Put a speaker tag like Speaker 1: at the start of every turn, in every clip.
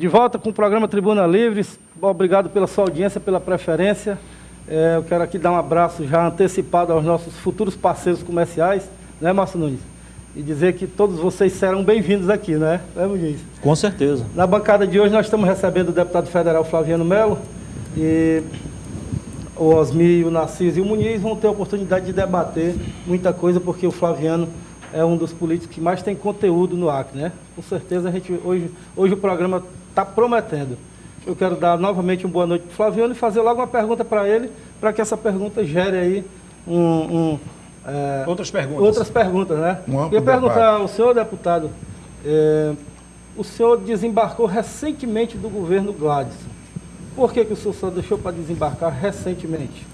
Speaker 1: volta com o programa Tribuna Livre. Obrigado pela sua audiência, pela preferência. Eu quero aqui dar um abraço já antecipado aos nossos futuros parceiros comerciais, né, Márcio Nunes? E dizer que todos vocês serão bem-vindos aqui, né? É, Muniz?
Speaker 2: Com certeza.
Speaker 1: Na bancada de hoje nós estamos recebendo o deputado federal Flaviano Melo e o Osmi, o Narciso e o Muniz vão ter a oportunidade de debater muita coisa, porque o Flaviano é um dos políticos que mais tem conteúdo no Acre, né? Com certeza a gente hoje o programa está prometendo. Eu quero dar novamente uma boa noite para o Flaviano e fazer logo uma pergunta para ele, para que essa pergunta gere aí
Speaker 2: outras
Speaker 1: perguntas, né? Queria perguntar ao senhor, deputado, o senhor desembarcou recentemente do governo Gladson. Por que o senhor só deixou para desembarcar recentemente?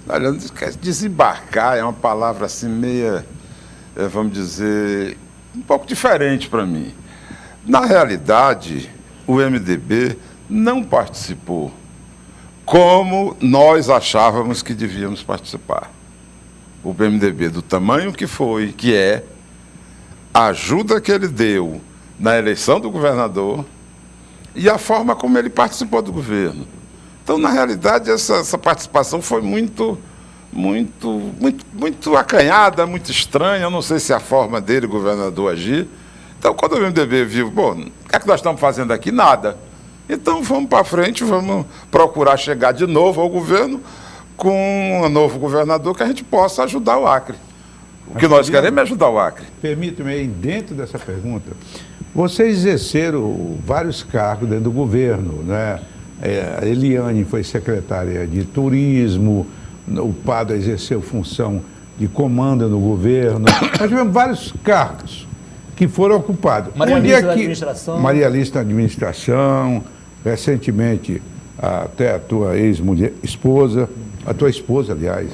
Speaker 3: Olha, desembarcar é uma palavra assim meia, vamos dizer, um pouco diferente para mim. Na realidade, o MDB não participou como nós achávamos que devíamos participar. O MDB, do tamanho que foi, que é, a ajuda que ele deu na eleição do governador e a forma como ele participou do governo. Então, na realidade, essa participação foi muito acanhada, muito estranha. Eu não sei se a forma dele, governador, agir. Então, quando o MDB viu, bom, o que é que nós estamos fazendo aqui? Nada. Então, vamos para frente, vamos procurar chegar de novo ao governo com um novo governador que a gente possa ajudar o Acre. O que nós queremos é ajudar o Acre.
Speaker 4: Permita-me aí, dentro dessa pergunta, vocês exerceram vários cargos dentro do governo, né? A Eliane foi secretária de Turismo, o Padre exerceu função de comando no governo. Nós tivemos vários cargos que foram ocupados.
Speaker 2: Maria Alice da administração.
Speaker 4: Maria Alice da administração, recentemente até a tua ex-esposa, a tua esposa, aliás,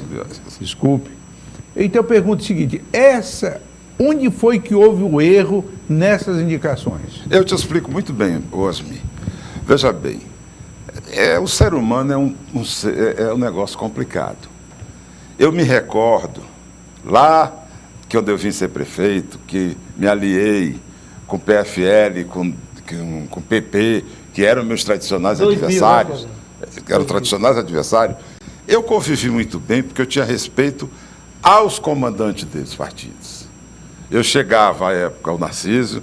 Speaker 4: desculpe. Então eu pergunto o seguinte, onde foi que houve o erro nessas indicações?
Speaker 3: Eu te explico muito bem, Osmi. Veja bem, o ser humano é um negócio complicado. Eu me recordo, lá que eu vim ser prefeito, que me aliei com o PFL, com o PP, que eram meus tradicionais adversários, eu convivi muito bem, porque eu tinha respeito aos comandantes dos partidos. Eu chegava à época ao Narciso,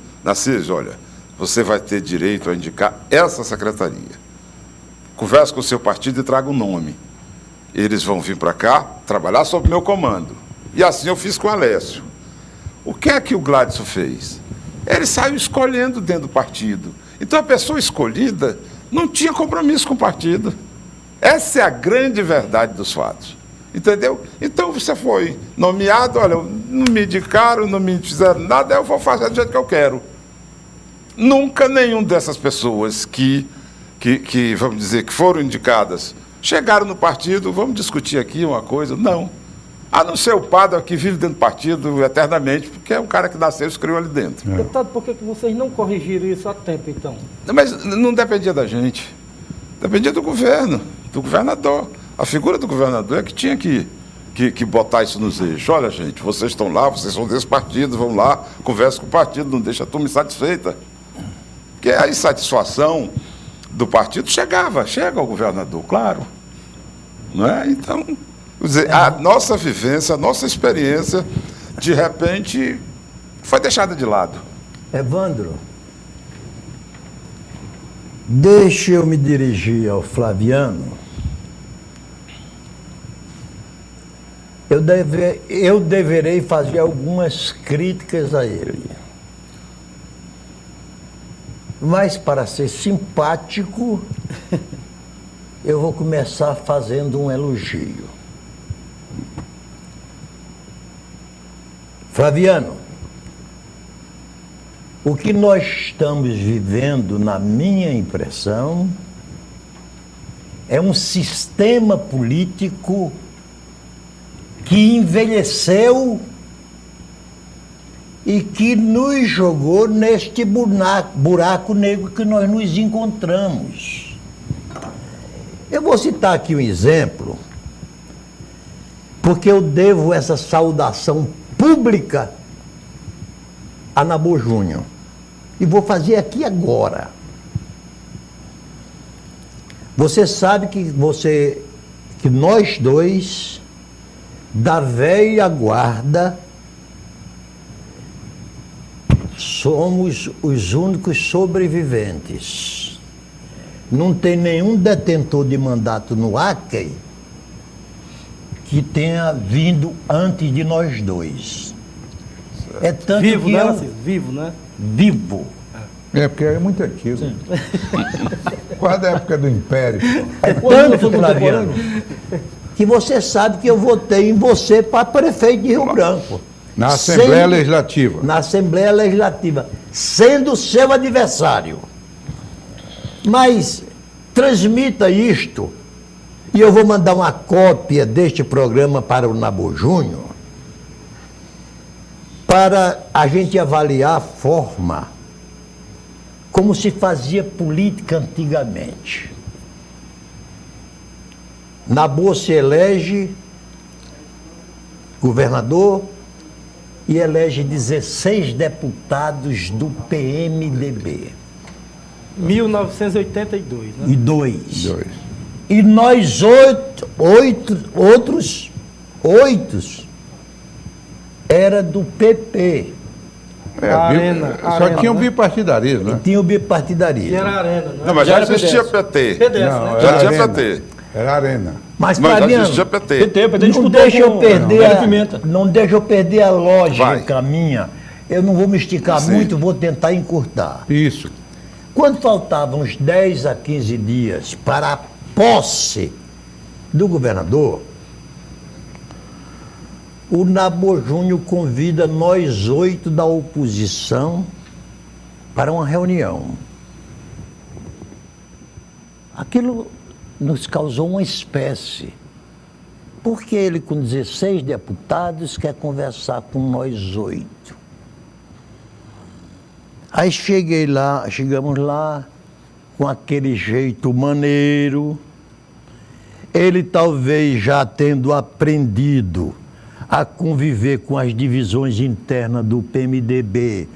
Speaker 3: olha, você vai ter direito a indicar essa secretaria. Converse com o seu partido e traga um nome. Eles vão vir para cá trabalhar sob meu comando. E assim eu fiz com o Alessio. O que é que o Gladson fez? Ele saiu escolhendo dentro do partido. Então a pessoa escolhida não tinha compromisso com o partido. Essa é a grande verdade dos fatos. Entendeu? Então você foi nomeado, olha, não me indicaram, não me fizeram nada, eu vou fazer do jeito que eu quero. Nunca nenhum dessas pessoas que vamos dizer, que foram indicadas, chegaram no partido, vamos discutir aqui uma coisa. Não. A não ser o padre que vive dentro do partido eternamente, porque é um cara que nasceu e se criou ali dentro.
Speaker 1: Deputado, por que vocês não corrigiram isso a tempo, então?
Speaker 3: Mas não dependia da gente. Dependia do governo, do governador. A figura do governador é que tinha que botar isso nos eixos. Olha, gente, vocês estão lá, vocês são desse partido, vão lá, conversa com o partido, não deixa a turma insatisfeita. Porque a insatisfação do partido chega ao governador, claro. Não é? Então, a nossa vivência, a nossa experiência, de repente, foi deixada de lado.
Speaker 5: Evandro, deixe eu me dirigir ao Flaviano. Eu deverei fazer algumas críticas a ele. Mas, para ser simpático, eu vou começar fazendo um elogio. Flaviano, o que nós estamos vivendo, na minha impressão, é um sistema político que envelheceu e que nos jogou neste buraco negro que nós nos encontramos. Eu vou citar aqui um exemplo, porque eu devo essa saudação pública a Nabor Júnior. E vou fazer aqui agora. Você sabe que nós dois, da velha guarda, somos os únicos sobreviventes. Não tem nenhum detentor de mandato no Acre que tenha vindo antes de nós dois. É tanto
Speaker 1: Vivo,
Speaker 5: que
Speaker 1: né,
Speaker 5: eu...
Speaker 1: Narciso? Vivo, né?
Speaker 5: Vivo.
Speaker 4: É, porque é muito antigo. Quase a época do Império.
Speaker 5: É tanto, Flaviano, que você sabe que eu votei em você para prefeito de Rio Branco.
Speaker 4: Na Assembleia Legislativa.
Speaker 5: Na Assembleia Legislativa, sendo seu adversário. Mas transmita isto, e eu vou mandar uma cópia deste programa para o Nabo Júnior, para a gente avaliar a forma como se fazia política antigamente. Nabo se elege governador e elege 16 deputados do PMDB.
Speaker 1: 1982, né?
Speaker 5: E dois. E nós outros era do PP.
Speaker 1: Arena,
Speaker 4: Só
Speaker 1: Arena,
Speaker 4: tinha o
Speaker 1: né?
Speaker 4: bipartidarismo, né?
Speaker 5: Tinha o
Speaker 1: Que
Speaker 5: bipartidarismo.
Speaker 1: era a Arena, né?
Speaker 3: Não, mas já existia PT.
Speaker 1: PDS,
Speaker 4: Não,
Speaker 1: né?
Speaker 3: Já
Speaker 4: era
Speaker 3: tinha
Speaker 4: Arena.
Speaker 3: PT.
Speaker 4: Era Arena.
Speaker 5: Mas,
Speaker 3: Mas já
Speaker 5: Fabiano,
Speaker 3: existia PT.
Speaker 2: PT
Speaker 5: não
Speaker 2: disputou
Speaker 5: deixa eu
Speaker 2: com
Speaker 5: perder
Speaker 2: Hélio Pimenta.
Speaker 5: não deixa eu perder a lógica
Speaker 3: Vai.
Speaker 5: minha. Eu não vou me esticar
Speaker 3: Sim.
Speaker 5: muito, vou tentar encurtar.
Speaker 4: Isso.
Speaker 5: Quando faltavam uns 10 a 15 dias para a posse do governador, o Nabo Júnior convida nós 8 da oposição para uma reunião. Aquilo nos causou uma espécie. Porque ele, com 16 deputados, quer conversar com nós 8. Aí chegamos lá, com aquele jeito maneiro, ele talvez já tendo aprendido a conviver com as divisões internas do PMDB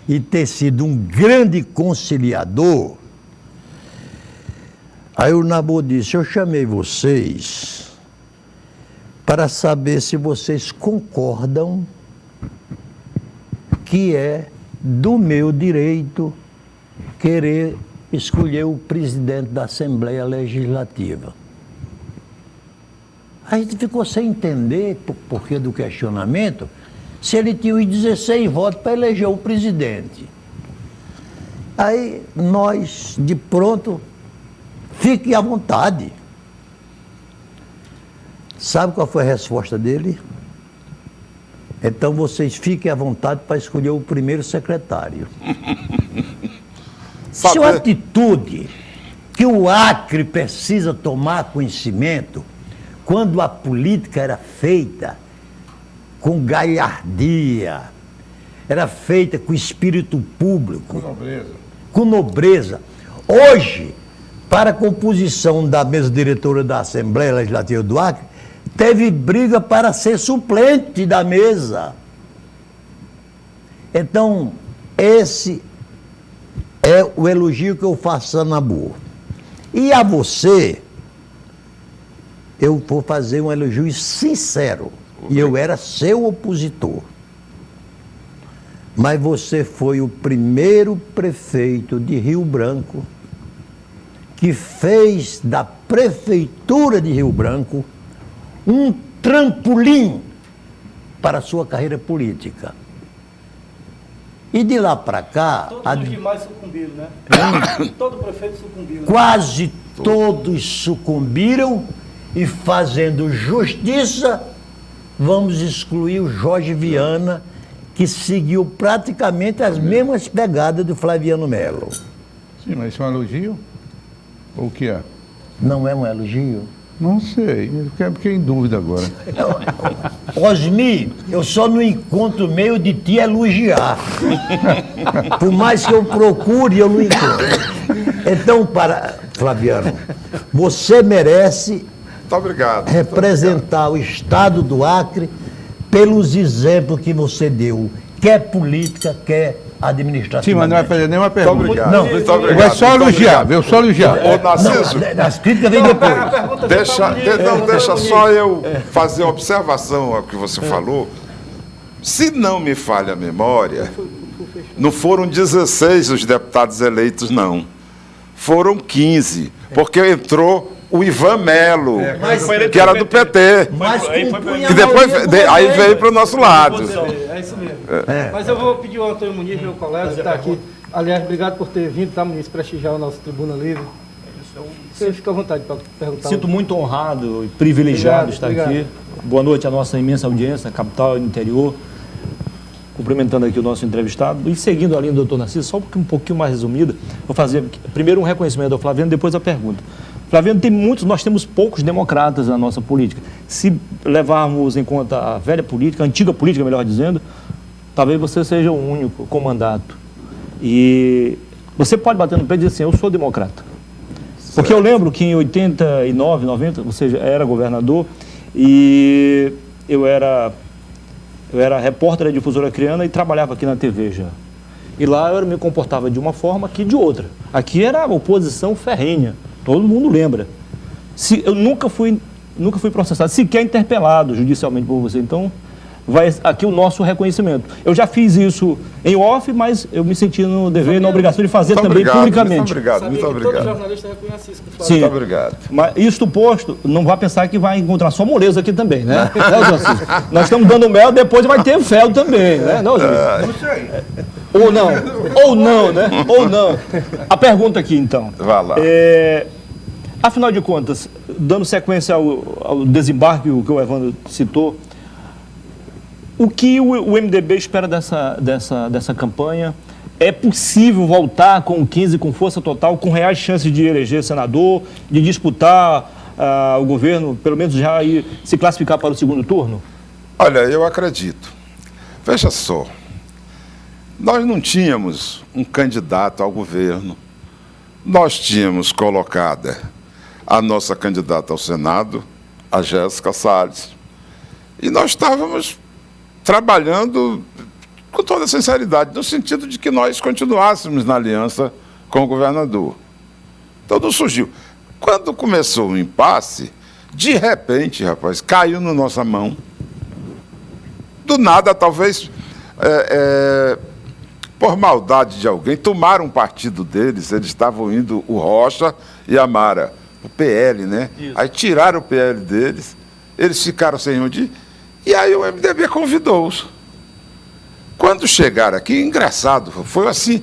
Speaker 5: e ter sido um grande conciliador. Aí o Nabo disse, eu chamei vocês para saber se vocês concordam que é do meu direito querer escolher o presidente da Assembleia Legislativa. A gente ficou sem entender, por porquê do questionamento, se ele tinha os 16 votos para eleger o presidente. Aí nós, de pronto, fiquem à vontade. Sabe qual foi a resposta dele? Então vocês fiquem à vontade para escolher o primeiro secretário. Isso é uma atitude que o Acre precisa tomar conhecimento quando a política era feita com galhardia, era feita com espírito público, com nobreza. Hoje, para a composição da mesa diretora da Assembleia Legislativa do Acre, teve briga para ser suplente da mesa. Então, esse é o elogio que eu faço a Nabo. E a você, eu vou fazer um elogio sincero. E eu era seu opositor. Mas você foi o primeiro prefeito de Rio Branco que fez da prefeitura de Rio Branco um trampolim para a sua carreira política. E de lá para cá...
Speaker 1: Todos os demais sucumbiram, né? Todo prefeito sucumbiu. Né?
Speaker 5: Quase todos sucumbiram e, fazendo justiça, vamos excluir o Jorge Viana, que seguiu praticamente as mesmas pegadas do Flaviano Melo.
Speaker 4: Sim, mas isso é um elogio? Ou o que é?
Speaker 5: Não é um elogio?
Speaker 4: Não sei, eu fiquei em dúvida agora.
Speaker 5: Osmi, eu só não encontro meio de te elogiar. Por mais que eu procure, eu não encontro. Então, Flaviano, você merece
Speaker 3: Muito obrigado.
Speaker 5: representar o Estado do Acre pelos exemplos que você deu, quer política, quer administrativamente.
Speaker 4: Sim, mas não vai fazer nenhuma pergunta.
Speaker 3: obrigado.
Speaker 5: Não,
Speaker 3: Muito
Speaker 5: eu
Speaker 3: obrigado.
Speaker 4: Vai só
Speaker 3: muito
Speaker 4: elogiar,
Speaker 3: obrigado.
Speaker 4: viu? Só elogiar.
Speaker 3: Ô, Narciso,
Speaker 5: Não, as críticas vêm depois.
Speaker 1: A pergunta
Speaker 3: deixa eu fazer uma observação ao que você falou. Se não me falha a memória, não foram 16 os deputados eleitos, não. Foram 15, porque entrou o Ivan Melo, que era do PT.
Speaker 5: Mas
Speaker 3: Que depois aí veio para o nosso lado.
Speaker 1: É isso mesmo. Mas eu vou pedir ao Antônio Muniz, meu colega, que está aqui. Aliás, obrigado por ter vindo, tá, Muniz, prestigiar o nosso Tribuna Livre. Você fica à vontade para perguntar.
Speaker 2: Sinto muito honrado e privilegiado
Speaker 1: Obrigado,
Speaker 2: estar
Speaker 1: obrigado.
Speaker 2: aqui. Boa noite à nossa imensa audiência, capital e interior. Cumprimentando aqui o nosso entrevistado. E seguindo a linha do doutor Narciso, só um pouquinho mais resumida, vou fazer primeiro um reconhecimento ao Flaviano, depois a pergunta. Flaviano, nós temos poucos democratas na nossa política. Se levarmos em conta a velha política, a antiga política, melhor dizendo, talvez você seja o único com mandato. E você pode bater no pé e dizer assim, eu sou democrata. Porque eu lembro que em 89, 90, você já era governador e eu era repórter da Difusora Acreana e trabalhava aqui na TV já. E lá eu me comportava de uma forma, aqui de outra. Aqui era oposição ferrenha, todo mundo lembra. Eu nunca fui processado, sequer interpelado judicialmente por você. Então, vai aqui o nosso reconhecimento. Eu já fiz isso em off, mas eu me senti no dever e na obrigação de fazer
Speaker 3: Muito
Speaker 2: também
Speaker 3: obrigado,
Speaker 2: publicamente.
Speaker 3: Muito obrigado,
Speaker 1: Sabia
Speaker 3: muito
Speaker 1: que todo
Speaker 3: obrigado.
Speaker 1: jornalista reconhece isso. Que
Speaker 2: Sim.
Speaker 3: Muito obrigado.
Speaker 2: Mas isto posto, não vai pensar que vai encontrar só moleza aqui também, né? Nós estamos dando mel, depois vai ter fel também, né? Não, ou não, né? Ou não. A pergunta aqui, então.
Speaker 3: Vá lá.
Speaker 2: Afinal de contas, dando sequência ao desembarque que o Evandro citou, o que o MDB espera dessa campanha? É possível voltar com 15, com força total, com reais chances de eleger senador, de disputar o governo, pelo menos já ir se classificar para o segundo turno?
Speaker 3: Olha, eu acredito. Veja só, nós não tínhamos um candidato ao governo, nós tínhamos colocada a nossa candidata ao Senado, a Jéssica Salles, e nós estávamos trabalhando com toda sinceridade, no sentido de que nós continuássemos na aliança com o governador. Então não surgiu. Quando começou o impasse, de repente, rapaz, caiu na nossa mão. Do nada, talvez, por maldade de alguém, tomaram um partido deles, eles estavam indo, o Rocha e a Mara, o PL, né? Isso. Aí tiraram o PL deles, eles ficaram sem onde ir, e aí o MDB convidou-os. Quando chegaram aqui, engraçado, foi assim,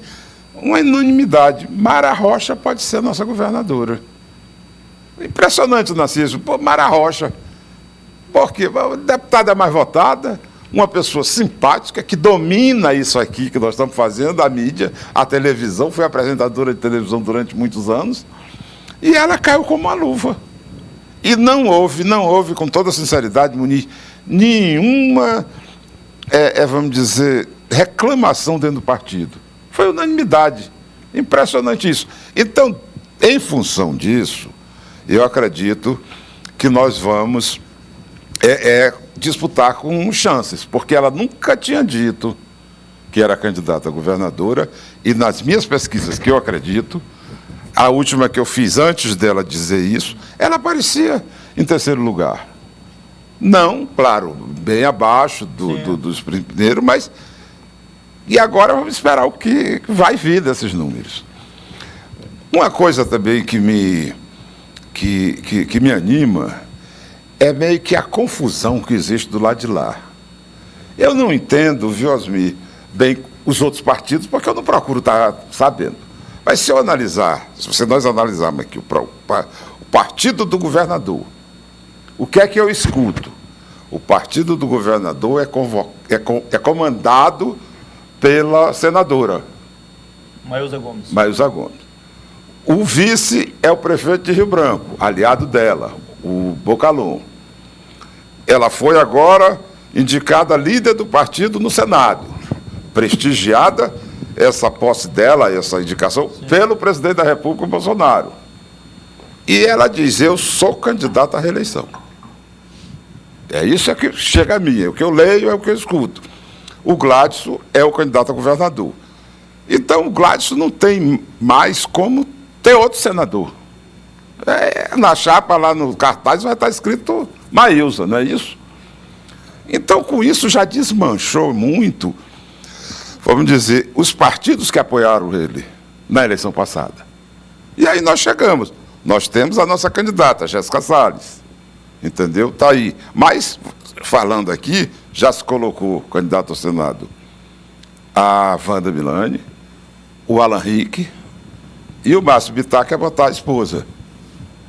Speaker 3: uma unanimidade. Mara Rocha pode ser nossa governadora. Impressionante, Narciso. Pô, Mara Rocha. Porque a deputada mais votada, uma pessoa simpática, que domina isso aqui que nós estamos fazendo, a mídia, a televisão, foi apresentadora de televisão durante muitos anos, e ela caiu como uma luva. E não houve, com toda sinceridade, Muniz, nenhuma, vamos dizer, reclamação dentro do partido. Foi unanimidade. Impressionante isso. Então, em função disso, eu acredito que nós vamos disputar com chances, porque ela nunca tinha dito que era candidata a governadora, e nas minhas pesquisas, que eu acredito, a última que eu fiz antes dela dizer isso, ela aparecia em terceiro lugar. Não, claro, bem abaixo dos primeiros, mas... E agora vamos esperar o que vai vir desses números. Uma coisa também que me anima é meio que a confusão que existe do lado de lá. Eu não entendo, viu, Osmir, bem os outros partidos, porque eu não procuro estar sabendo. Mas se nós analisarmos aqui o partido do governador, o que é que eu escuto? O partido do governador é comandado pela senadora
Speaker 2: Maísa Gomes.
Speaker 3: Maísa Gomes. O vice é o prefeito de Rio Branco, aliado dela, o Bocalon. Ela foi agora indicada líder do partido no Senado, prestigiada essa posse dela, essa indicação, pelo presidente da República, Bolsonaro. E ela diz, eu sou candidata à reeleição. Isso é que chega a mim, o que eu leio é o que eu escuto. O Gladson é o candidato a governador. Então, o Gladson não tem mais como ter outro senador. Na chapa, lá no cartaz, vai estar escrito Maílson, não é isso? Então, com isso, já desmanchou muito, vamos dizer, os partidos que apoiaram ele na eleição passada. E aí nós chegamos. Nós temos a nossa candidata, Jéssica Salles. Entendeu? Está aí. Mas, falando aqui, já se colocou candidato ao Senado a Wanda Milani, o Alan Rick e o Márcio Bittar quer botar a esposa.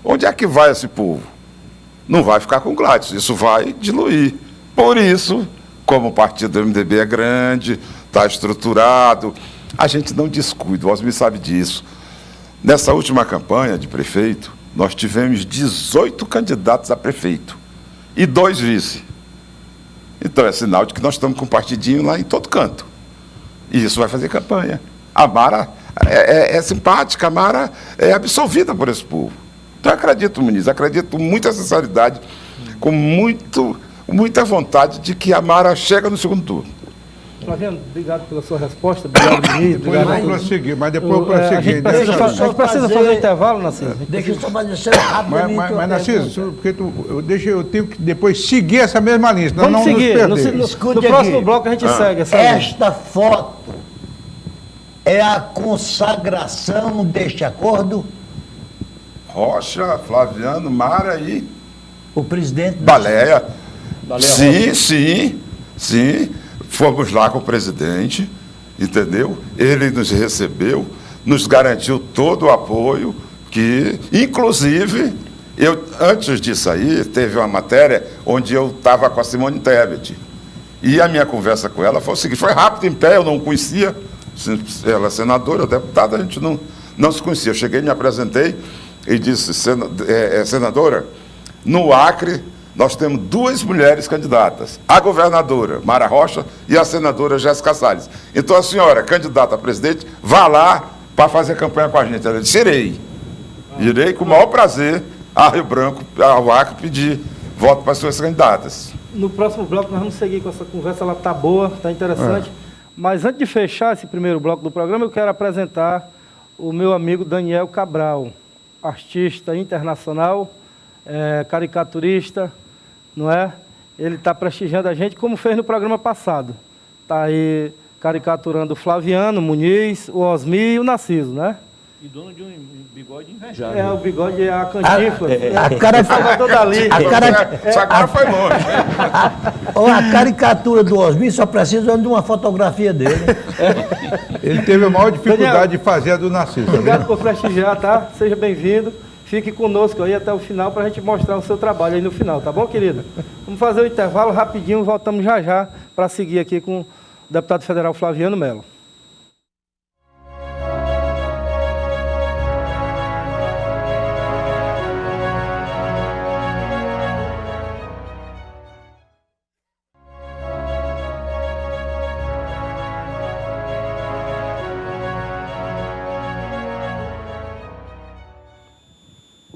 Speaker 3: Onde é que vai esse povo? Não vai ficar com o Gladson, isso vai diluir. Por isso, como o partido do MDB é grande, está estruturado, a gente não descuida, o Osmir sabe disso. Nessa última campanha de prefeito, nós tivemos 18 candidatos a prefeito e 2 vice. Então é sinal de que nós estamos com um partidinho lá em todo canto. E isso vai fazer campanha. A Mara é simpática, a Mara é absolvida por esse povo. Então eu acredito, Muniz, acredito com muita sinceridade, com muita vontade de que a Mara chega no segundo turno.
Speaker 1: Flaviano, obrigado pela sua resposta. Obrigado, Muniz.
Speaker 4: Depois eu vou prosseguir, mas depois eu prosseguir.
Speaker 1: A gente precisa fazer um intervalo, Narciso.
Speaker 5: Deixa eu só fazer rápido.
Speaker 4: Mas Narciso, porque eu tenho que depois seguir essa mesma linha, senão
Speaker 1: Vamos
Speaker 4: não
Speaker 1: seguir.
Speaker 4: nos perder.
Speaker 1: No próximo bloco a gente segue.
Speaker 5: Esta foto é a consagração deste acordo.
Speaker 3: Rocha, Flaviano, Mara e
Speaker 5: O presidente...
Speaker 3: Baleia. Sim. Fomos lá com o presidente, entendeu? Ele nos recebeu, nos garantiu todo o apoio, que, inclusive, antes disso aí, teve uma matéria onde eu estava com a Simone Tebet. E a minha conversa com ela foi o seguinte, foi rápido, em pé, eu não conhecia, ela é senadora, eu deputada, a gente não se conhecia. Eu cheguei, me apresentei e disse, senadora, no Acre, nós temos 2 mulheres candidatas, a governadora Mara Rocha e a senadora Jéssica Salles. Então a senhora, candidata a presidente, vá lá para fazer campanha com a gente. Ela disse, irei com o maior prazer a Rio Branco, ao Acre, pedir voto para as suas candidatas.
Speaker 1: No próximo bloco nós vamos seguir com essa conversa, ela está boa, está interessante. Mas antes de fechar esse primeiro bloco do programa, eu quero apresentar o meu amigo Daniel Cabral, artista internacional, caricaturista, não é? Ele está prestigiando a gente, como fez no programa passado. Está aí caricaturando o Flaviano, o Muniz, o Osmir e o Narciso, né?
Speaker 2: E dono de um bigode invejável.
Speaker 1: O bigode é a cantífla.
Speaker 5: A cara
Speaker 1: Salvador Dali.
Speaker 3: Só agora foi longe.
Speaker 5: A caricatura do Osmir só precisa de uma fotografia dele.
Speaker 4: Ele teve a maior dificuldade de fazer a do Narciso.
Speaker 1: Obrigado por prestigiar, tá? Seja bem-vindo. Fique conosco aí até o final para a gente mostrar o seu trabalho aí no final, tá bom, querida? Vamos fazer o intervalo rapidinho, voltamos já para seguir aqui com o deputado federal Flaviano Melo.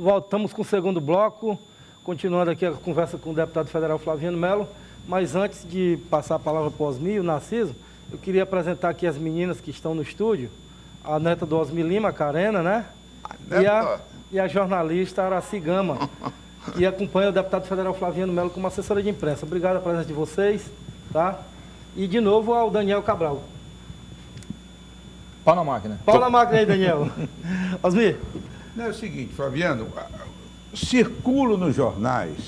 Speaker 1: Voltamos com o segundo bloco, continuando aqui a conversa com o deputado federal Flaviano Melo, mas antes de passar a palavra para o Osmir e o Narciso, eu queria apresentar aqui as meninas que estão no estúdio, a neta do Osmir Lima, a Karena, né? E a jornalista Araci Gama, que acompanha o deputado federal Flaviano Melo como assessora de imprensa. Obrigado pela presença de vocês, tá? E de novo ao Daniel Cabral.
Speaker 2: Pau na máquina.
Speaker 1: Pau na máquina aí, Daniel. Osmir.
Speaker 4: Não, é o seguinte, Flaviano, circulo nos jornais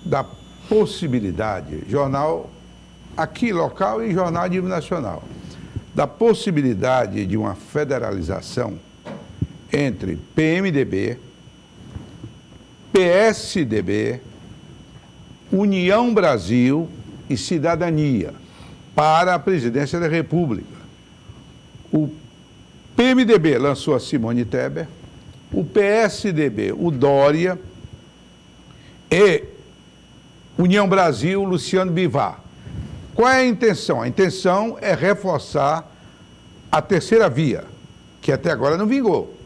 Speaker 4: da possibilidade, jornal aqui local e jornal a nível nacional, da possibilidade de uma federalização entre PMDB, PSDB, União Brasil e Cidadania para a presidência da República. O PMDB lançou a Simone Tebet, o PSDB, o Dória, e União Brasil, Luciano Bivar. Qual é a intenção? A intenção é reforçar a terceira via, que até agora não vingou.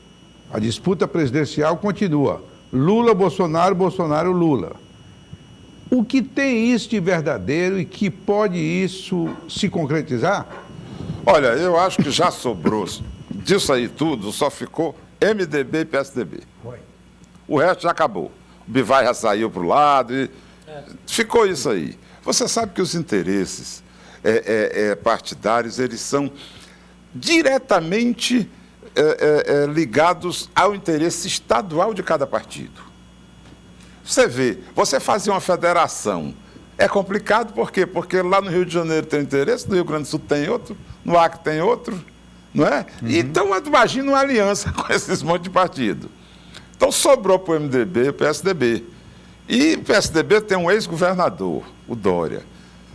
Speaker 4: A disputa presidencial continua. Lula, Bolsonaro, Bolsonaro, Lula. O que tem isso de verdadeiro e que pode isso se concretizar?
Speaker 3: Olha, eu acho que já sobrou disso aí tudo, só ficou MDB e PSDB. O resto já acabou. O Bivai já saiu para o lado e ficou isso aí. Você sabe que os interesses partidários, eles são diretamente ligados ao interesse estadual de cada partido. Você vê, você fazer uma federação é complicado, por quê? Porque lá no Rio de Janeiro tem um interesse, no Rio Grande do Sul tem outro, no Acre tem outro, não é? Então, imagina uma aliança com esses montes de partido. Então, sobrou para o MDB e o PSDB. E o PSDB tem um ex-governador, o Dória.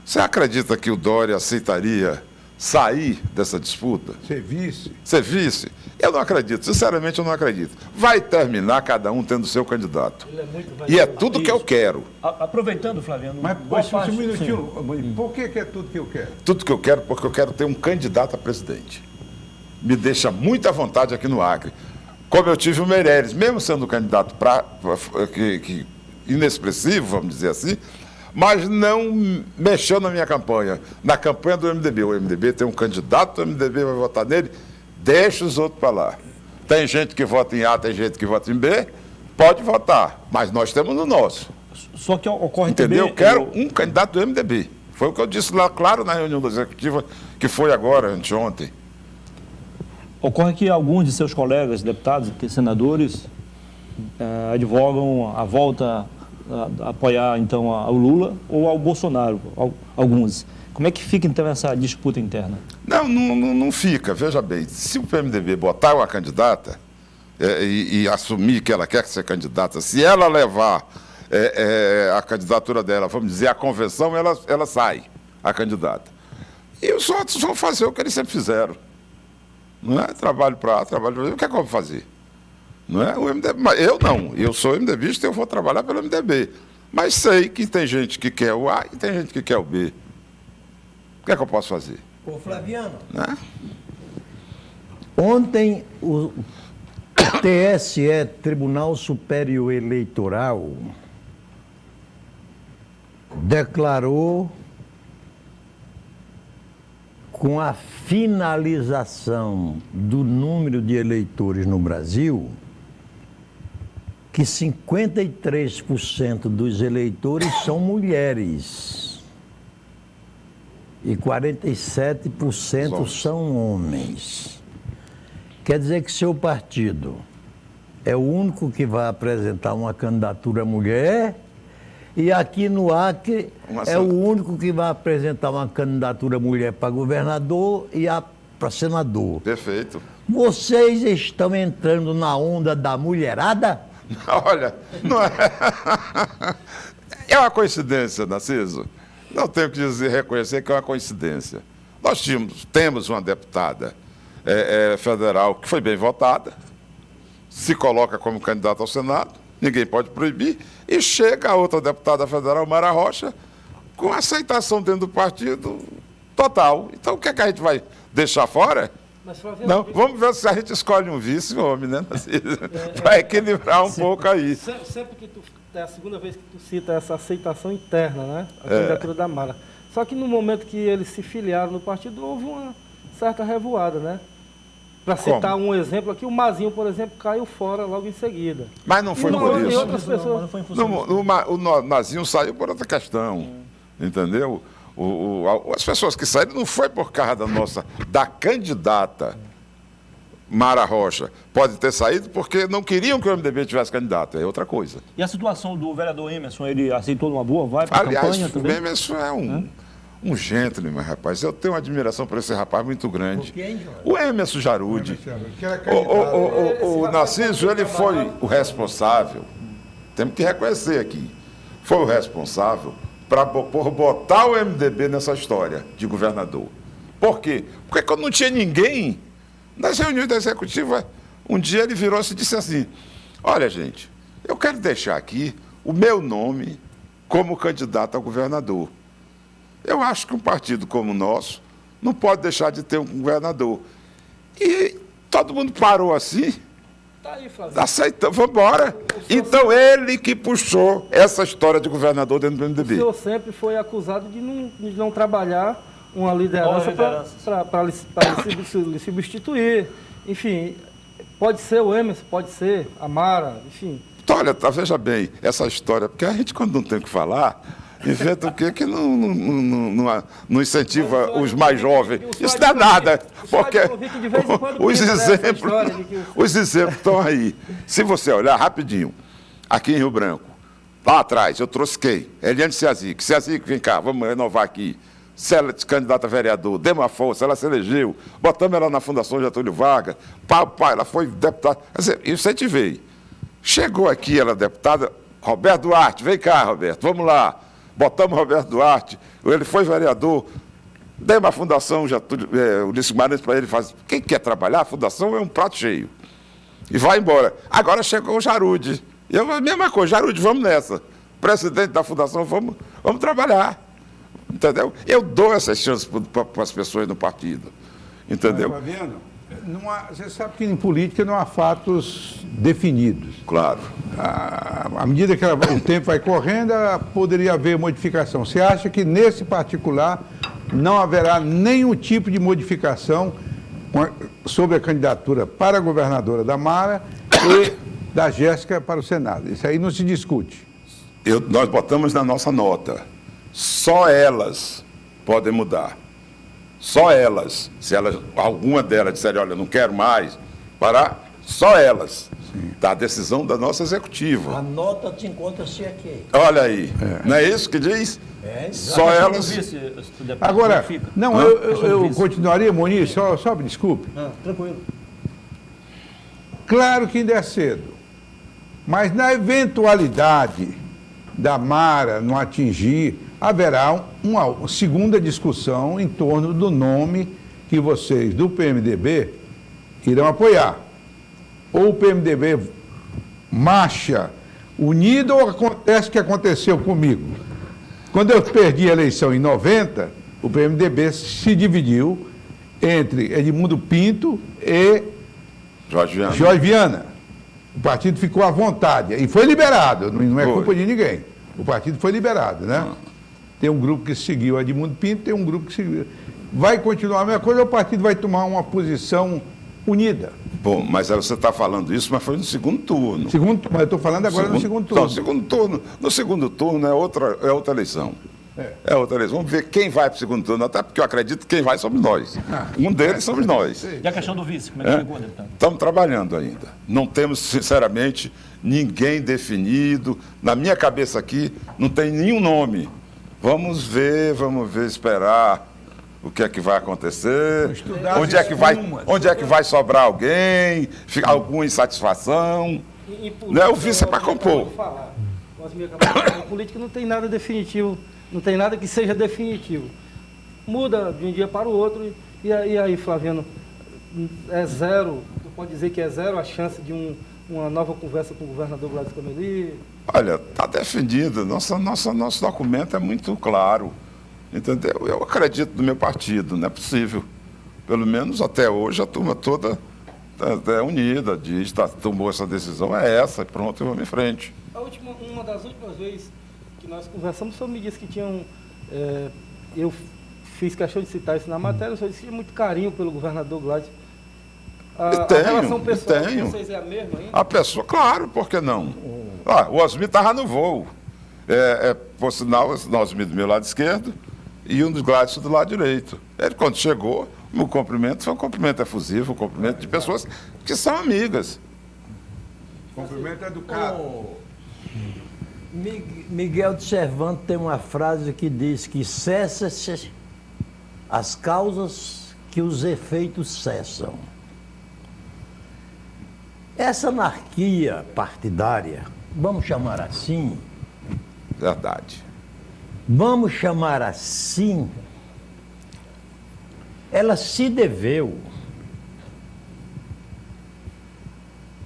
Speaker 3: Você acredita que o Dória aceitaria sair dessa disputa?
Speaker 4: Ser vice?
Speaker 3: Ser vice? Eu não acredito, sinceramente eu não acredito. Vai terminar cada um tendo seu candidato. E é tudo que eu quero.
Speaker 2: Aproveitando, Flaviano,
Speaker 4: Mas,
Speaker 2: boa parte,
Speaker 4: um minutinho,
Speaker 2: sim.
Speaker 4: por que é tudo que eu quero?
Speaker 3: Tudo que eu quero, porque eu quero ter um candidato a presidente. Me deixa muito à vontade aqui no Acre. Como eu tive o Meireles, mesmo sendo candidato inexpressivo, vamos dizer assim, mas não mexeu na minha campanha, na campanha do MDB. O MDB tem um candidato, o MDB vai votar nele, deixa os outros para lá. Tem gente que vota em A, tem gente que vota em B, pode votar, mas nós temos o nosso.
Speaker 2: Só que ocorre
Speaker 3: Entendeu?
Speaker 2: também...
Speaker 3: Eu quero um candidato do MDB. Foi o que eu disse lá, claro, na reunião da executiva, que foi agora, anteontem.
Speaker 2: Ocorre que alguns de seus colegas, deputados e senadores, advogam a volta a apoiar, então, ao Lula ou ao Bolsonaro, alguns. Como é que fica, então, essa disputa interna?
Speaker 3: Não fica. Veja bem, se o PMDB botar uma candidata e assumir que ela quer ser candidata, se ela levar a candidatura dela, vamos dizer, à convenção, ela sai, a candidata. E os outros vão fazer o que eles sempre fizeram. Não é? Trabalho para A, trabalho para B. O que é que eu vou fazer? Não é? O MDB, mas eu não. Eu sou MDBista e eu vou trabalhar pelo MDB. Mas sei que tem gente que quer o A e tem gente que quer o B. O que é que eu posso fazer?
Speaker 5: Ô, Flaviano.
Speaker 3: Né?
Speaker 5: Ontem o TSE, Tribunal Superior Eleitoral, declarou, com a finalização do número de eleitores no Brasil, que 53% dos eleitores são mulheres e 47% são homens. Quer dizer que seu partido é o único que vai apresentar uma candidatura mulher e aqui no Acre é o único que vai apresentar uma candidatura mulher para governador e para senador.
Speaker 3: Perfeito.
Speaker 5: Vocês estão entrando na onda da mulherada?
Speaker 3: Olha, não é. É uma coincidência, Narciso. Não tenho que reconhecer que é uma coincidência. Nós temos uma deputada federal que foi bem votada, se coloca como candidata ao Senado, ninguém pode proibir, e chega a outra deputada federal, Mara Rocha, com aceitação dentro do partido total. Então, o que é que a gente vai deixar fora?
Speaker 1: Mas, Flaviano,
Speaker 3: Não, vamos ver se a gente escolhe um vice, homem, né? Para equilibrar um pouco aí.
Speaker 1: Sempre que é a segunda vez que tu cita essa aceitação interna, né? A candidatura da Mara. Só que no momento que eles se filiaram no partido, houve uma certa revoada, né? Para citar um exemplo aqui, o Mazinho, por exemplo, caiu fora logo em seguida.
Speaker 3: Mas não foi por
Speaker 1: E
Speaker 3: isso.
Speaker 1: outras pessoas.
Speaker 3: O Nazinho saiu por outra questão, entendeu? As pessoas que saíram não foi por causa da candidata Mara Rocha. Pode ter saído porque não queriam que o MDB tivesse candidato, é outra coisa.
Speaker 2: E a situação do vereador Emerson, ele aceitou numa boa, vai para a campanha também?
Speaker 3: O Emerson é um gentleman, rapaz. Eu tenho uma admiração por esse rapaz muito grande. O Emerson Jarude. O Narciso, ele foi o responsável, temos que reconhecer aqui, foi o responsável por botar o MDB nessa história de governador. Por quê? Porque quando não tinha ninguém, nas reuniões da executiva, um dia ele virou-se e disse assim: olha, gente, eu quero deixar aqui o meu nome como candidato a governador. Eu acho que um partido como o nosso não pode deixar de ter um governador. E todo mundo parou assim.
Speaker 1: Tá aí, Flaviano.
Speaker 3: Aceitou, vamos embora. Então ele que puxou essa história de governador dentro do MDB.
Speaker 1: O senhor sempre foi acusado de não trabalhar uma liderança
Speaker 2: liderança.
Speaker 1: para lhe substituir. Enfim, pode ser o Emerson, pode ser a Mara, enfim.
Speaker 3: Então, olha, veja bem, essa história, porque a gente, quando não tem o que falar, inventa o quê que não incentiva os mais jovens. Isso não é nada, porque os exemplos estão aí. Se você olhar rapidinho, aqui em Rio Branco, lá atrás, eu trouxe quem? Eliane Ciazic. Ciazic, vem cá, vamos renovar aqui. Se ela é candidata a vereador, deu uma força, ela se elegeu, botamos ela na Fundação Getúlio Vargas, ela foi deputada. Quer dizer, isso a gente veio. Chegou aqui, ela deputada, Roberto Duarte, vem cá, Roberto, vamos lá. Botamos Roberto Duarte, ele foi vereador, dei uma fundação, Ulisses Guimarães para ele fazer. Quem quer trabalhar, a fundação é um prato cheio. E vai embora. Agora chegou o Jarude. Eu, a mesma coisa, Jarude, vamos nessa. Presidente da fundação, vamos trabalhar. Entendeu? Eu dou essas chances para as pessoas no partido. Entendeu?
Speaker 4: Está vendo? Você sabe que em política não há fatos definidos.
Speaker 3: Claro.
Speaker 4: À medida que o tempo vai correndo, poderia haver modificação. Você acha que nesse particular não haverá nenhum tipo de modificação sobre a candidatura para a governadora da Mara e da Jéssica para o Senado? Isso aí não se discute.
Speaker 3: Nós botamos na nossa nota. Só elas podem mudar. Só elas. Se alguma delas disser, olha, não quero mais, parar, só elas. Da decisão da nossa executiva.
Speaker 5: A nota te encontra-se aqui.
Speaker 3: Olha aí. Não é isso que diz? Só elas.
Speaker 4: Agora, não, eu continuaria, Moniz, só desculpe.
Speaker 2: Tranquilo.
Speaker 4: Claro que ainda é cedo. Mas na eventualidade da Mara não atingir, haverá uma segunda discussão em torno do nome que vocês do PMDB irão apoiar. Ou o PMDB marcha unido, ou acontece o que aconteceu comigo. Quando eu perdi a eleição em 90, o PMDB se dividiu entre Edmundo Pinto e Jorge Viana. O partido ficou à vontade e foi liberado, não é culpa de ninguém. O partido foi liberado, né? Tem um grupo que seguiu Edmundo Pinto, tem um grupo que seguiu. Vai continuar a mesma coisa, o partido vai tomar uma posição unida.
Speaker 3: Bom, mas você está falando isso, mas foi no segundo turno.
Speaker 4: Mas eu estou falando agora no segundo turno.
Speaker 3: Não, segundo turno. No segundo turno é outra eleição. É outra eleição. Vamos ver quem vai para o segundo turno, até porque eu acredito que quem vai somos nós. Um deles somos nós.
Speaker 2: E a questão do vice, como é que ficou, deputado?
Speaker 3: Estamos trabalhando ainda. Não temos, sinceramente, ninguém definido. Na minha cabeça aqui, não tem nenhum nome. Vamos ver, esperar o que é que vai acontecer, onde é que vai sobrar alguém, alguma insatisfação. Né? O vice é para compor.
Speaker 1: Em política não tem nada definitivo, não tem nada que seja definitivo. Muda de um dia para o outro, e aí, Flaviano, é zero, tu pode dizer que é zero a chance de uma nova conversa com o governador Gladys Cameli?
Speaker 3: Olha, está defendido, nosso documento é muito claro. Entendeu? Eu acredito no meu partido, não é possível. Pelo menos até hoje a turma toda é unida, tomou essa decisão, é essa, e pronto, eu vou em frente.
Speaker 1: Uma das últimas vezes que nós conversamos, o senhor me disse que tinham. Eu fiz questão de citar isso na matéria, o senhor disse que tinha muito carinho pelo governador Gladys. A relação pessoal de vocês é a mesma ainda?
Speaker 3: A pessoa, claro, por que não? O Osmir estava no voo. Por sinal, o Osmir do meu lado esquerdo e um dos Gladys do lado direito. Ele, quando chegou, o cumprimento foi um cumprimento efusivo, um cumprimento de pessoas que são amigas.
Speaker 4: Cumprimento educado.
Speaker 5: Miguel de Cervantes tem uma frase que diz que cessa-se as causas que os efeitos cessam. Essa anarquia partidária, vamos chamar assim,
Speaker 3: Verdade.
Speaker 5: vamos chamar assim, ela se deveu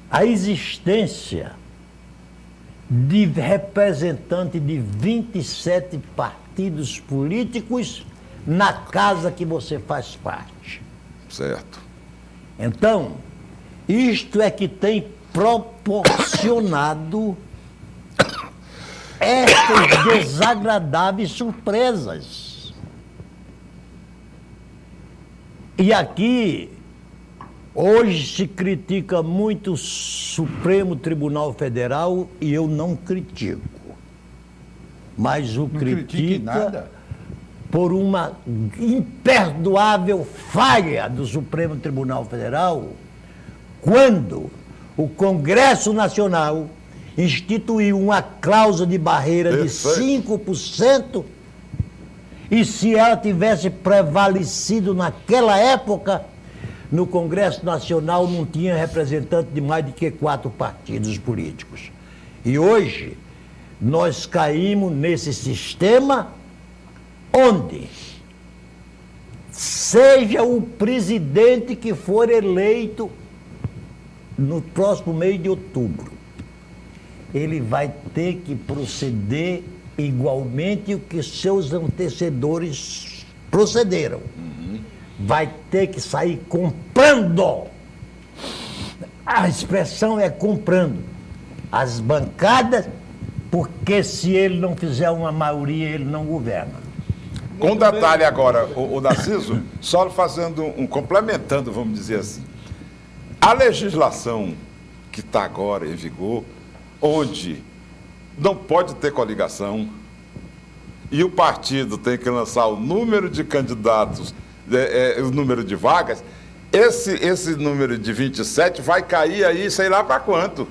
Speaker 5: à existência de representante de 27 partidos políticos na casa que você faz parte.
Speaker 3: Certo.
Speaker 5: Então, isto é que tem proporcionado estas desagradáveis surpresas. E aqui, hoje se critica muito o Supremo Tribunal Federal e eu não critico. Mas o
Speaker 4: critique nada.
Speaker 5: por uma imperdoável falha do Supremo Tribunal Federal, quando o Congresso Nacional instituiu uma cláusula de barreira de 5%, e se ela tivesse prevalecido naquela época, no Congresso Nacional não tinha representante de mais do que 4 partidos políticos. E hoje, nós caímos nesse sistema onde, seja o presidente que for eleito no próximo mês de outubro, ele vai ter que proceder igualmente o que seus antecessores procederam. Vai ter que sair comprando. A expressão é comprando as bancadas, porque se ele não fizer uma maioria, ele não governa.
Speaker 3: Com detalhe agora, o Narciso, só fazendo complementando, vamos dizer assim. A legislação que está agora em vigor, onde não pode ter coligação e o partido tem que lançar o número de candidatos, o número de vagas, esse número de 27 vai cair aí, sei lá para quanto.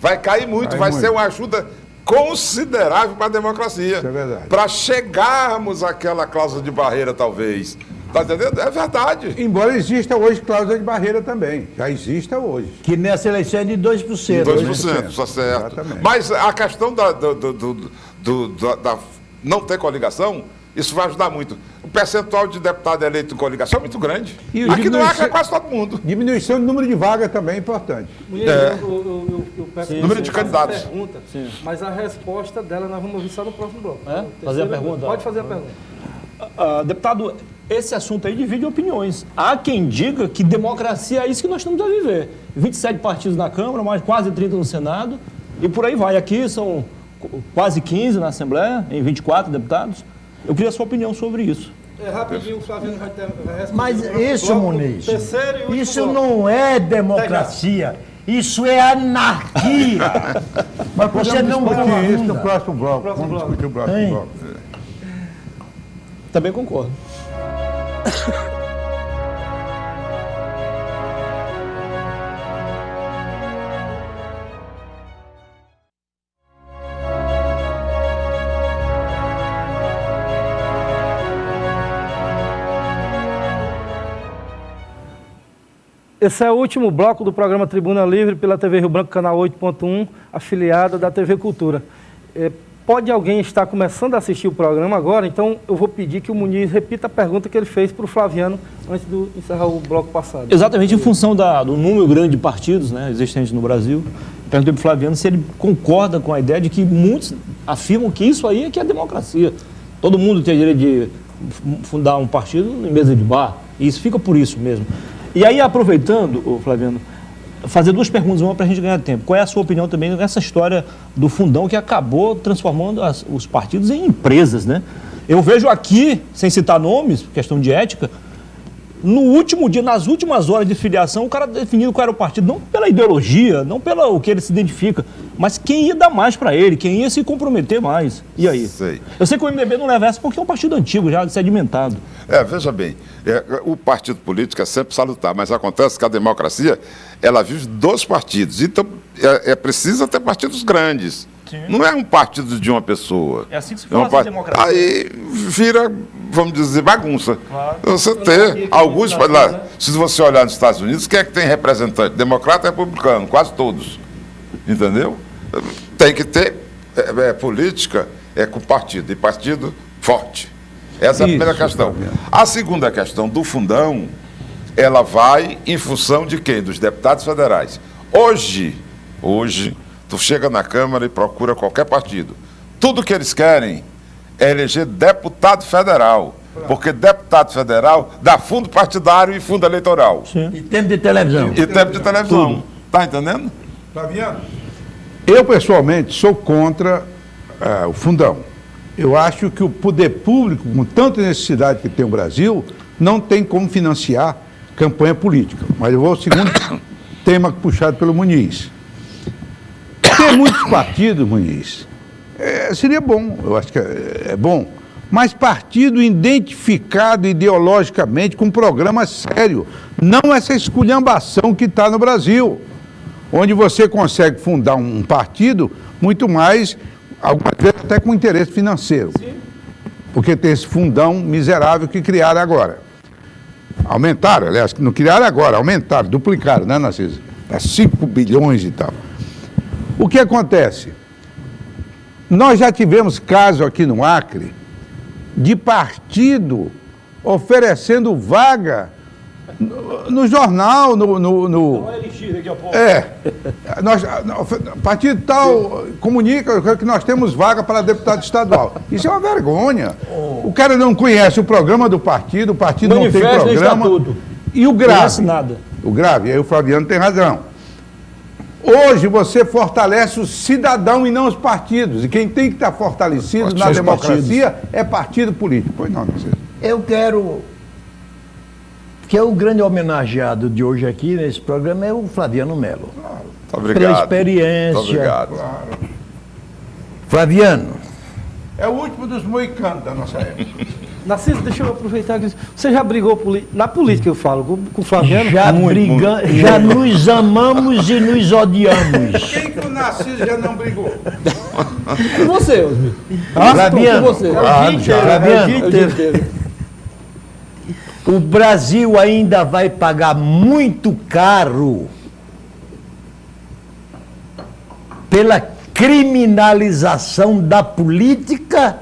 Speaker 3: Vai cair muito, vai ser uma ajuda considerável para a democracia.
Speaker 4: Isso é verdade.
Speaker 3: Para chegarmos àquela cláusula de barreira, talvez. Está entendendo? É verdade.
Speaker 4: Embora exista hoje cláusula de barreira também. Já exista hoje.
Speaker 5: Que nessa eleição é de 2%.
Speaker 3: 2%, só certo.
Speaker 4: Exatamente.
Speaker 3: Mas a questão da não ter coligação, isso vai ajudar muito. O percentual de deputado eleito em coligação é muito grande.
Speaker 4: E
Speaker 3: Aqui no Acre é quase todo mundo.
Speaker 4: Diminuição do número de vagas também é importante.
Speaker 1: Eu peço
Speaker 3: Número de candidatos.
Speaker 1: pergunta, mas a resposta dela nós vamos ouvir só no próximo bloco.
Speaker 2: Fazer a pergunta?
Speaker 1: Pode fazer a pergunta.
Speaker 2: Deputado, esse assunto aí divide opiniões. Há quem diga que democracia é isso que nós estamos a viver. 27 partidos na Câmara, mais quase 30 no Senado, e por aí vai. Aqui são quase 15 na Assembleia, em 24 deputados. Eu queria a sua opinião sobre isso.
Speaker 1: Rapidinho, o Flaviano vai responder.
Speaker 5: Mas isso, Muniz,
Speaker 1: Terceiro e último
Speaker 5: isso
Speaker 1: bloco.
Speaker 5: não é democracia, isso é anarquia. Mas você não
Speaker 4: discutir isso no
Speaker 5: confunda.
Speaker 4: próximo bloco.
Speaker 1: Próximo
Speaker 4: Vamos
Speaker 1: bloco.
Speaker 4: discutir o próximo
Speaker 5: Hein?
Speaker 4: bloco.
Speaker 2: Também concordo.
Speaker 1: Esse é o último bloco do programa Tribuna Livre pela TV Rio Branco, canal 8.1, afiliada da TV Cultura. Pode alguém estar começando a assistir o programa agora, então eu vou pedir que o Muniz repita a pergunta que ele fez para o Flaviano antes de encerrar o bloco passado.
Speaker 2: Exatamente, em função do número grande de partidos, né, existentes no Brasil, perguntei para o Flaviano se ele concorda com a ideia de que muitos afirmam que isso aí é que é democracia. Todo mundo tem direito de fundar um partido em mesa de bar, e isso fica por isso mesmo. E aí, aproveitando, Flaviano, fazer duas perguntas, uma para a gente ganhar tempo. Qual é a sua opinião também nessa história do fundão que acabou transformando os partidos em empresas, né? Eu vejo aqui, sem citar nomes, questão de ética, no último dia, nas últimas horas de filiação, o cara definindo qual era o partido, não pela ideologia, não pelo que ele se identifica, mas quem ia dar mais para ele, quem ia se comprometer mais. E aí?
Speaker 3: Sei.
Speaker 2: Eu sei que o MDB não leva essa porque é um partido antigo, já sedimentado.
Speaker 3: Veja bem, o partido político é sempre salutar, mas acontece que a democracia, ela vive dos partidos. Então, precisa ter partidos grandes.
Speaker 2: Sim.
Speaker 3: Não é um partido de uma pessoa.
Speaker 2: É assim que se faz a democracia.
Speaker 3: Aí vira, vamos dizer, bagunça.
Speaker 2: Claro.
Speaker 3: Você ter alguns... Se você olhar nos Estados Unidos, quem é que tem representante? Democrata e republicano, quase todos. Entendeu? Tem que ter política com partido, e partido forte. Essa é a primeira questão. A segunda questão do fundão, ela vai em função de quem? Dos deputados federais. Hoje, tu chega na Câmara e procura qualquer partido. Tudo que eles querem é eleger deputado federal. Porque deputado federal dá fundo partidário e fundo eleitoral.
Speaker 2: Sim.
Speaker 5: E tempo de televisão.
Speaker 3: E tempo de televisão. Tá entendendo?
Speaker 4: Flaviano? Eu, pessoalmente, sou contra o fundão. Eu acho que o poder público, com tanta necessidade que tem o Brasil, não tem como financiar campanha política. Mas eu vou ao segundo tema puxado pelo Muniz. Ter muitos partidos, Muniz, seria bom, eu acho que é bom, mas partido identificado ideologicamente com um programa sério, não essa esculhambação que está no Brasil, onde você consegue fundar um partido muito mais, algumas vezes até com interesse financeiro. Sim. Porque tem esse fundão miserável que criaram agora. Aumentaram, aliás, não criaram agora, aumentaram, duplicaram, né, Narciso? 5 bilhões e tal. O que acontece? Nós já tivemos caso aqui no Acre de partido oferecendo vaga no jornal, partido tal comunica que nós temos vaga para deputado estadual. Isso é uma vergonha. O cara não conhece o programa do partido, o partido não tem programa. E o grave, o grave, aí o Flaviano tem razão. Hoje você fortalece o cidadão e não os partidos. E quem tem que estar fortalecido na democracia é partido político. Pois não, Narciso.
Speaker 5: Eu quero... que é o grande homenageado de hoje aqui nesse programa é o Flaviano Melo.
Speaker 3: Claro. Obrigado.
Speaker 5: Pela experiência.
Speaker 3: Muito obrigado.
Speaker 4: Claro.
Speaker 5: Flaviano.
Speaker 4: É o último dos moicanos da nossa época.
Speaker 1: Narciso, deixa eu aproveitar que você já brigou na política, eu falo, com o Flaviano?
Speaker 5: Já brigamos, já nos amamos e nos odiamos.
Speaker 4: Quem que o Narciso já não brigou?
Speaker 2: E você, Osmir?
Speaker 5: Flaviano.
Speaker 2: E você?
Speaker 5: Flaviano. O Brasil ainda vai pagar muito caro pela criminalização da política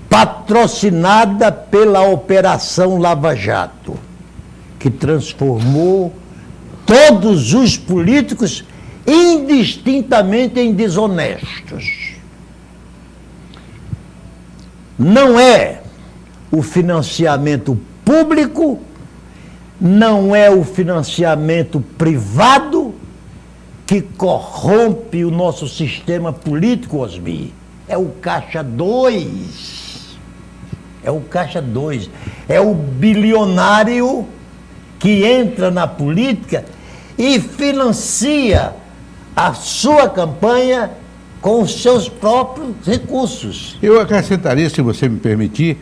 Speaker 5: patrocinada pela Operação Lava Jato, que transformou todos os políticos indistintamente em desonestos. Não é o financiamento público, não é o financiamento privado que corrompe o nosso sistema político, Osmir. É o Caixa 2. É o Caixa 2. É o bilionário que entra na política e financia a sua campanha com os seus próprios recursos.
Speaker 4: Eu acrescentaria, se você me permitir,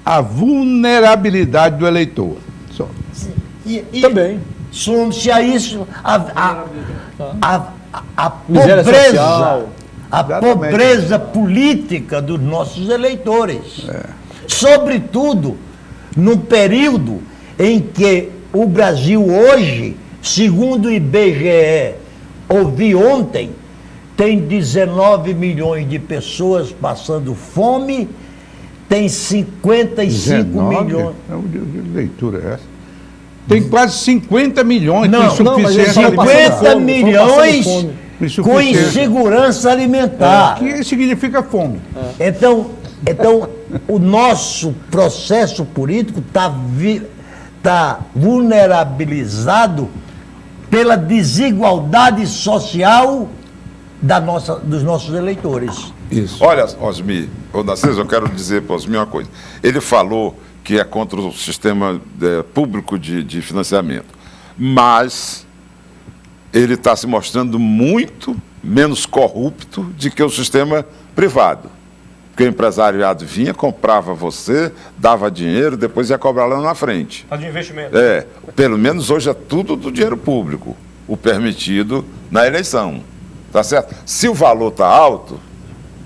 Speaker 4: a vulnerabilidade do eleitor. Só.
Speaker 5: E
Speaker 2: também.
Speaker 5: Some-se a isso a
Speaker 2: Miséria
Speaker 5: pobreza,
Speaker 2: social.
Speaker 5: a pobreza política dos nossos eleitores. Sobretudo num período em que o Brasil hoje, segundo o IBGE, ouvi ontem, tem 19 milhões de pessoas passando fome, tem 55 milhões.
Speaker 4: Que leitura é essa? Tem quase 50 milhões
Speaker 5: não,
Speaker 4: com insuficiência
Speaker 5: alimentar. 50 milhões com
Speaker 4: insuficiência
Speaker 5: insegurança alimentar.
Speaker 4: Que significa fome.
Speaker 5: Então, o nosso processo político está vulnerabilizado pela desigualdade social dos nossos eleitores.
Speaker 4: Isso.
Speaker 3: Olha, Osmir, Narciso, eu quero dizer para o Osmir uma coisa. Ele falou que é contra o sistema público de financiamento, mas ele está se mostrando muito menos corrupto do que o sistema privado. Porque o empresariado vinha, comprava você, dava dinheiro, depois ia cobrar lá na frente.
Speaker 2: Tá de investimento.
Speaker 3: Pelo menos hoje é tudo do dinheiro público, o permitido na eleição. Tá certo? Se o valor está alto,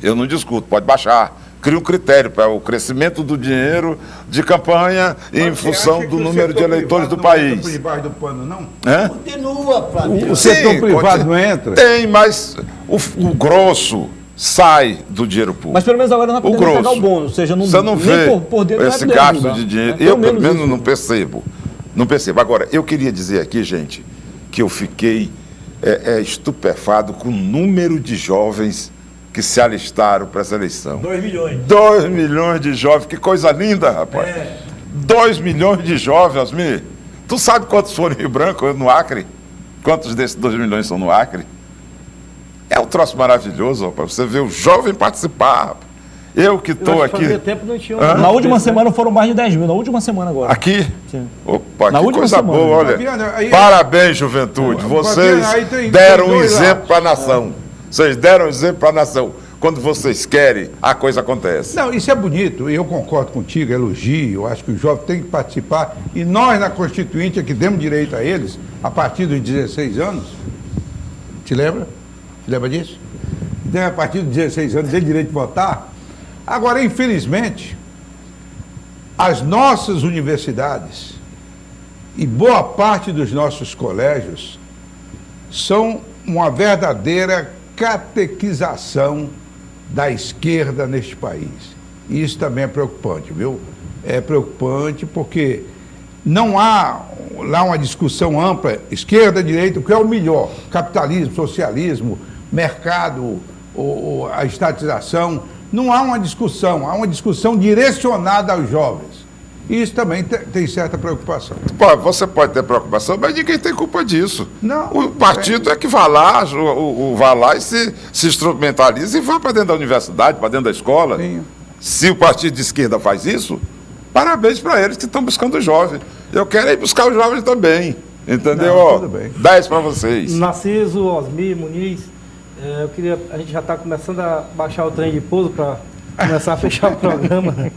Speaker 3: eu não discuto, pode baixar. Cria um critério para o crescimento do dinheiro de campanha em função do número de eleitores do país.
Speaker 4: Por debaixo do pano, não?
Speaker 5: Continua, Flávio.
Speaker 4: O setor privado não entra?
Speaker 3: Tem, mas o grosso sai do dinheiro público.
Speaker 2: Mas pelo menos agora não vai poder pagar o bônus, ou seja,
Speaker 3: você não vê
Speaker 2: por dentro
Speaker 3: esse gasto de dinheiro. Eu, pelo menos, não percebo. Não percebo. Agora, eu queria dizer aqui, gente, que eu fiquei estupefado com o número de jovens que se alistaram para essa eleição.
Speaker 5: 2 milhões.
Speaker 3: 2 milhões de jovens, que coisa linda, rapaz. 2 milhões de jovens, Osmir. Tu sabe quantos foram em Rio Branco, no Acre? Quantos desses 2 milhões são no Acre? É um troço maravilhoso, rapaz. Você vê o jovem participar, rapaz. Eu que estou aqui.
Speaker 1: Fazia tempo não tinha
Speaker 3: Hã?
Speaker 2: Na última semana foram mais de 10 mil, na última semana agora.
Speaker 3: Aqui?
Speaker 2: Sim.
Speaker 3: Opa,
Speaker 2: Na
Speaker 3: que
Speaker 2: última
Speaker 3: coisa
Speaker 2: semana.
Speaker 3: boa, olha.
Speaker 4: Fabiano, aí-
Speaker 3: Parabéns, juventude. Vocês
Speaker 4: aí tem
Speaker 3: deram um
Speaker 4: dois
Speaker 3: exemplo
Speaker 4: lados.
Speaker 3: para a nação. Vocês deram um exemplo para a nação. Quando vocês querem, a coisa acontece.
Speaker 4: Não, isso é bonito, e eu concordo contigo, elogio, eu acho que o jovem tem que participar, e nós na Constituinte é que demos direito a eles, a partir dos 16 anos. Te lembra? Te lembra disso? A partir dos 16 anos, tem direito de votar. Agora, infelizmente, as nossas universidades e boa parte dos nossos colégios são uma verdadeira catequização da esquerda neste país. E isso também é preocupante, viu? É preocupante porque não há lá uma discussão ampla, esquerda, direita, o que é o melhor, capitalismo, socialismo, mercado, a estatização, não há uma discussão direcionada aos jovens. E isso também tem certa preocupação.
Speaker 3: Pô, você pode ter preocupação, mas ninguém tem culpa disso.
Speaker 4: Não.
Speaker 3: O partido é que vai lá, vai lá e se instrumentaliza e vai para dentro da universidade, para dentro da escola.
Speaker 4: Sim.
Speaker 3: Se o partido de esquerda faz isso, parabéns para eles que estão buscando os jovens. Eu quero ir buscar os jovens também. Entendeu?
Speaker 4: Não,
Speaker 3: Ó,
Speaker 4: tudo bem.
Speaker 3: 10 para vocês.
Speaker 1: Narciso, Osmir, Muniz, a gente já está começando a baixar o trem de pouso para começar a fechar o programa.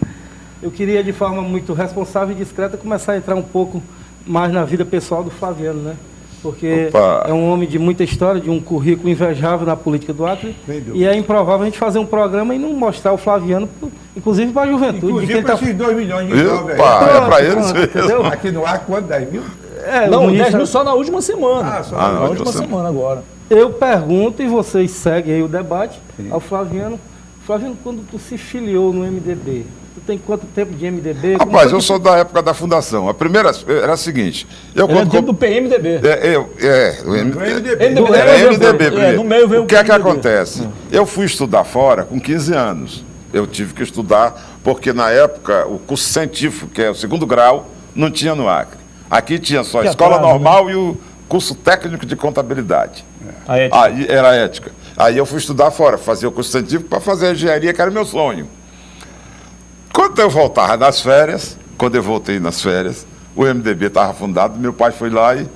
Speaker 1: Eu queria, de forma muito responsável e discreta, começar a entrar um pouco mais na vida pessoal do Flaviano, né? Porque
Speaker 3: Opa.
Speaker 1: é um homem de muita história, de um currículo invejável na política do Acre.
Speaker 4: Sem dúvida.
Speaker 1: E é improvável a gente fazer um programa e não mostrar o Flaviano, inclusive para a juventude. de
Speaker 4: Inclusive
Speaker 1: quem
Speaker 4: para
Speaker 1: tá...
Speaker 4: esses 2 milhões de
Speaker 3: Viu?
Speaker 4: jovens
Speaker 3: Pá,
Speaker 4: aí.
Speaker 3: é para eles
Speaker 1: Pronto,
Speaker 3: mesmo.
Speaker 1: entendeu?
Speaker 4: Aqui no ar, quanto? 10 mil?
Speaker 1: É,
Speaker 2: Não,
Speaker 1: o Muniz
Speaker 2: 10
Speaker 1: tá-
Speaker 2: mil só na última semana.
Speaker 4: Ah, só
Speaker 3: Ah,
Speaker 2: na
Speaker 3: não,
Speaker 2: última
Speaker 3: você-
Speaker 2: semana agora.
Speaker 1: Eu pergunto e vocês seguem aí o debate ao Flaviano. Flaviano, quando tu se filiou no MDB, tu tem quanto tempo de MDB? Como
Speaker 3: Rapaz,
Speaker 1: foi
Speaker 3: eu
Speaker 1: que
Speaker 3: sou da época da fundação. A primeira era a seguinte. Eu,
Speaker 2: Ele é
Speaker 3: quando
Speaker 2: tempo do PMDB.
Speaker 3: o
Speaker 4: MDB.
Speaker 2: MDB.
Speaker 3: É, MDB
Speaker 2: É,
Speaker 3: primeiro.
Speaker 2: no meio veio
Speaker 3: O que é que
Speaker 2: PMDB.
Speaker 3: acontece? Eu fui estudar fora com 15 anos. Eu tive que estudar, porque na época o curso científico, que é o segundo grau, não tinha no Acre. Aqui tinha só a
Speaker 2: Que
Speaker 3: escola
Speaker 2: atraso,
Speaker 3: normal e o curso técnico de contabilidade.
Speaker 2: A ética.
Speaker 3: Aí era ética. Aí eu fui estudar fora, fazer o curso científico para fazer a engenharia, que era meu sonho. Quando eu voltava nas férias, quando eu voltei nas férias, o MDB estava fundado, meu pai foi lá e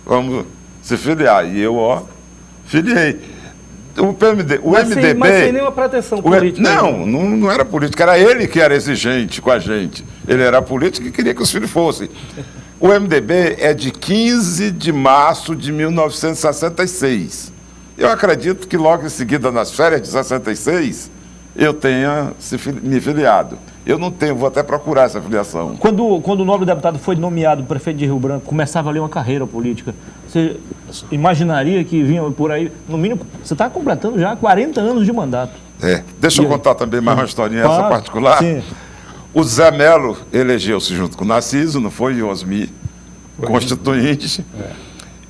Speaker 3: vamos se filiar. E eu, filiei. O MDB...
Speaker 1: Mas sem nenhuma pretensão política.
Speaker 3: Não era política, era ele que era exigente com a gente. Ele era político e queria que os filhos fossem. O MDB é de 15 de março de 1966. Eu acredito que logo em seguida, nas férias de 66, eu tenha me filiado. Eu não tenho, vou até procurar essa filiação.
Speaker 2: Quando o nobre deputado foi nomeado prefeito de Rio Branco, começava ali uma carreira política. Você imaginaria que vinha por aí, no mínimo, você está completando já 40 anos de mandato.
Speaker 3: Deixa eu contar também mais uma historinha essa
Speaker 2: Claro,
Speaker 3: particular.
Speaker 2: sim.
Speaker 3: O Zé Melo elegeu-se junto com o Narciso, não foi? E o Osmir, constituinte.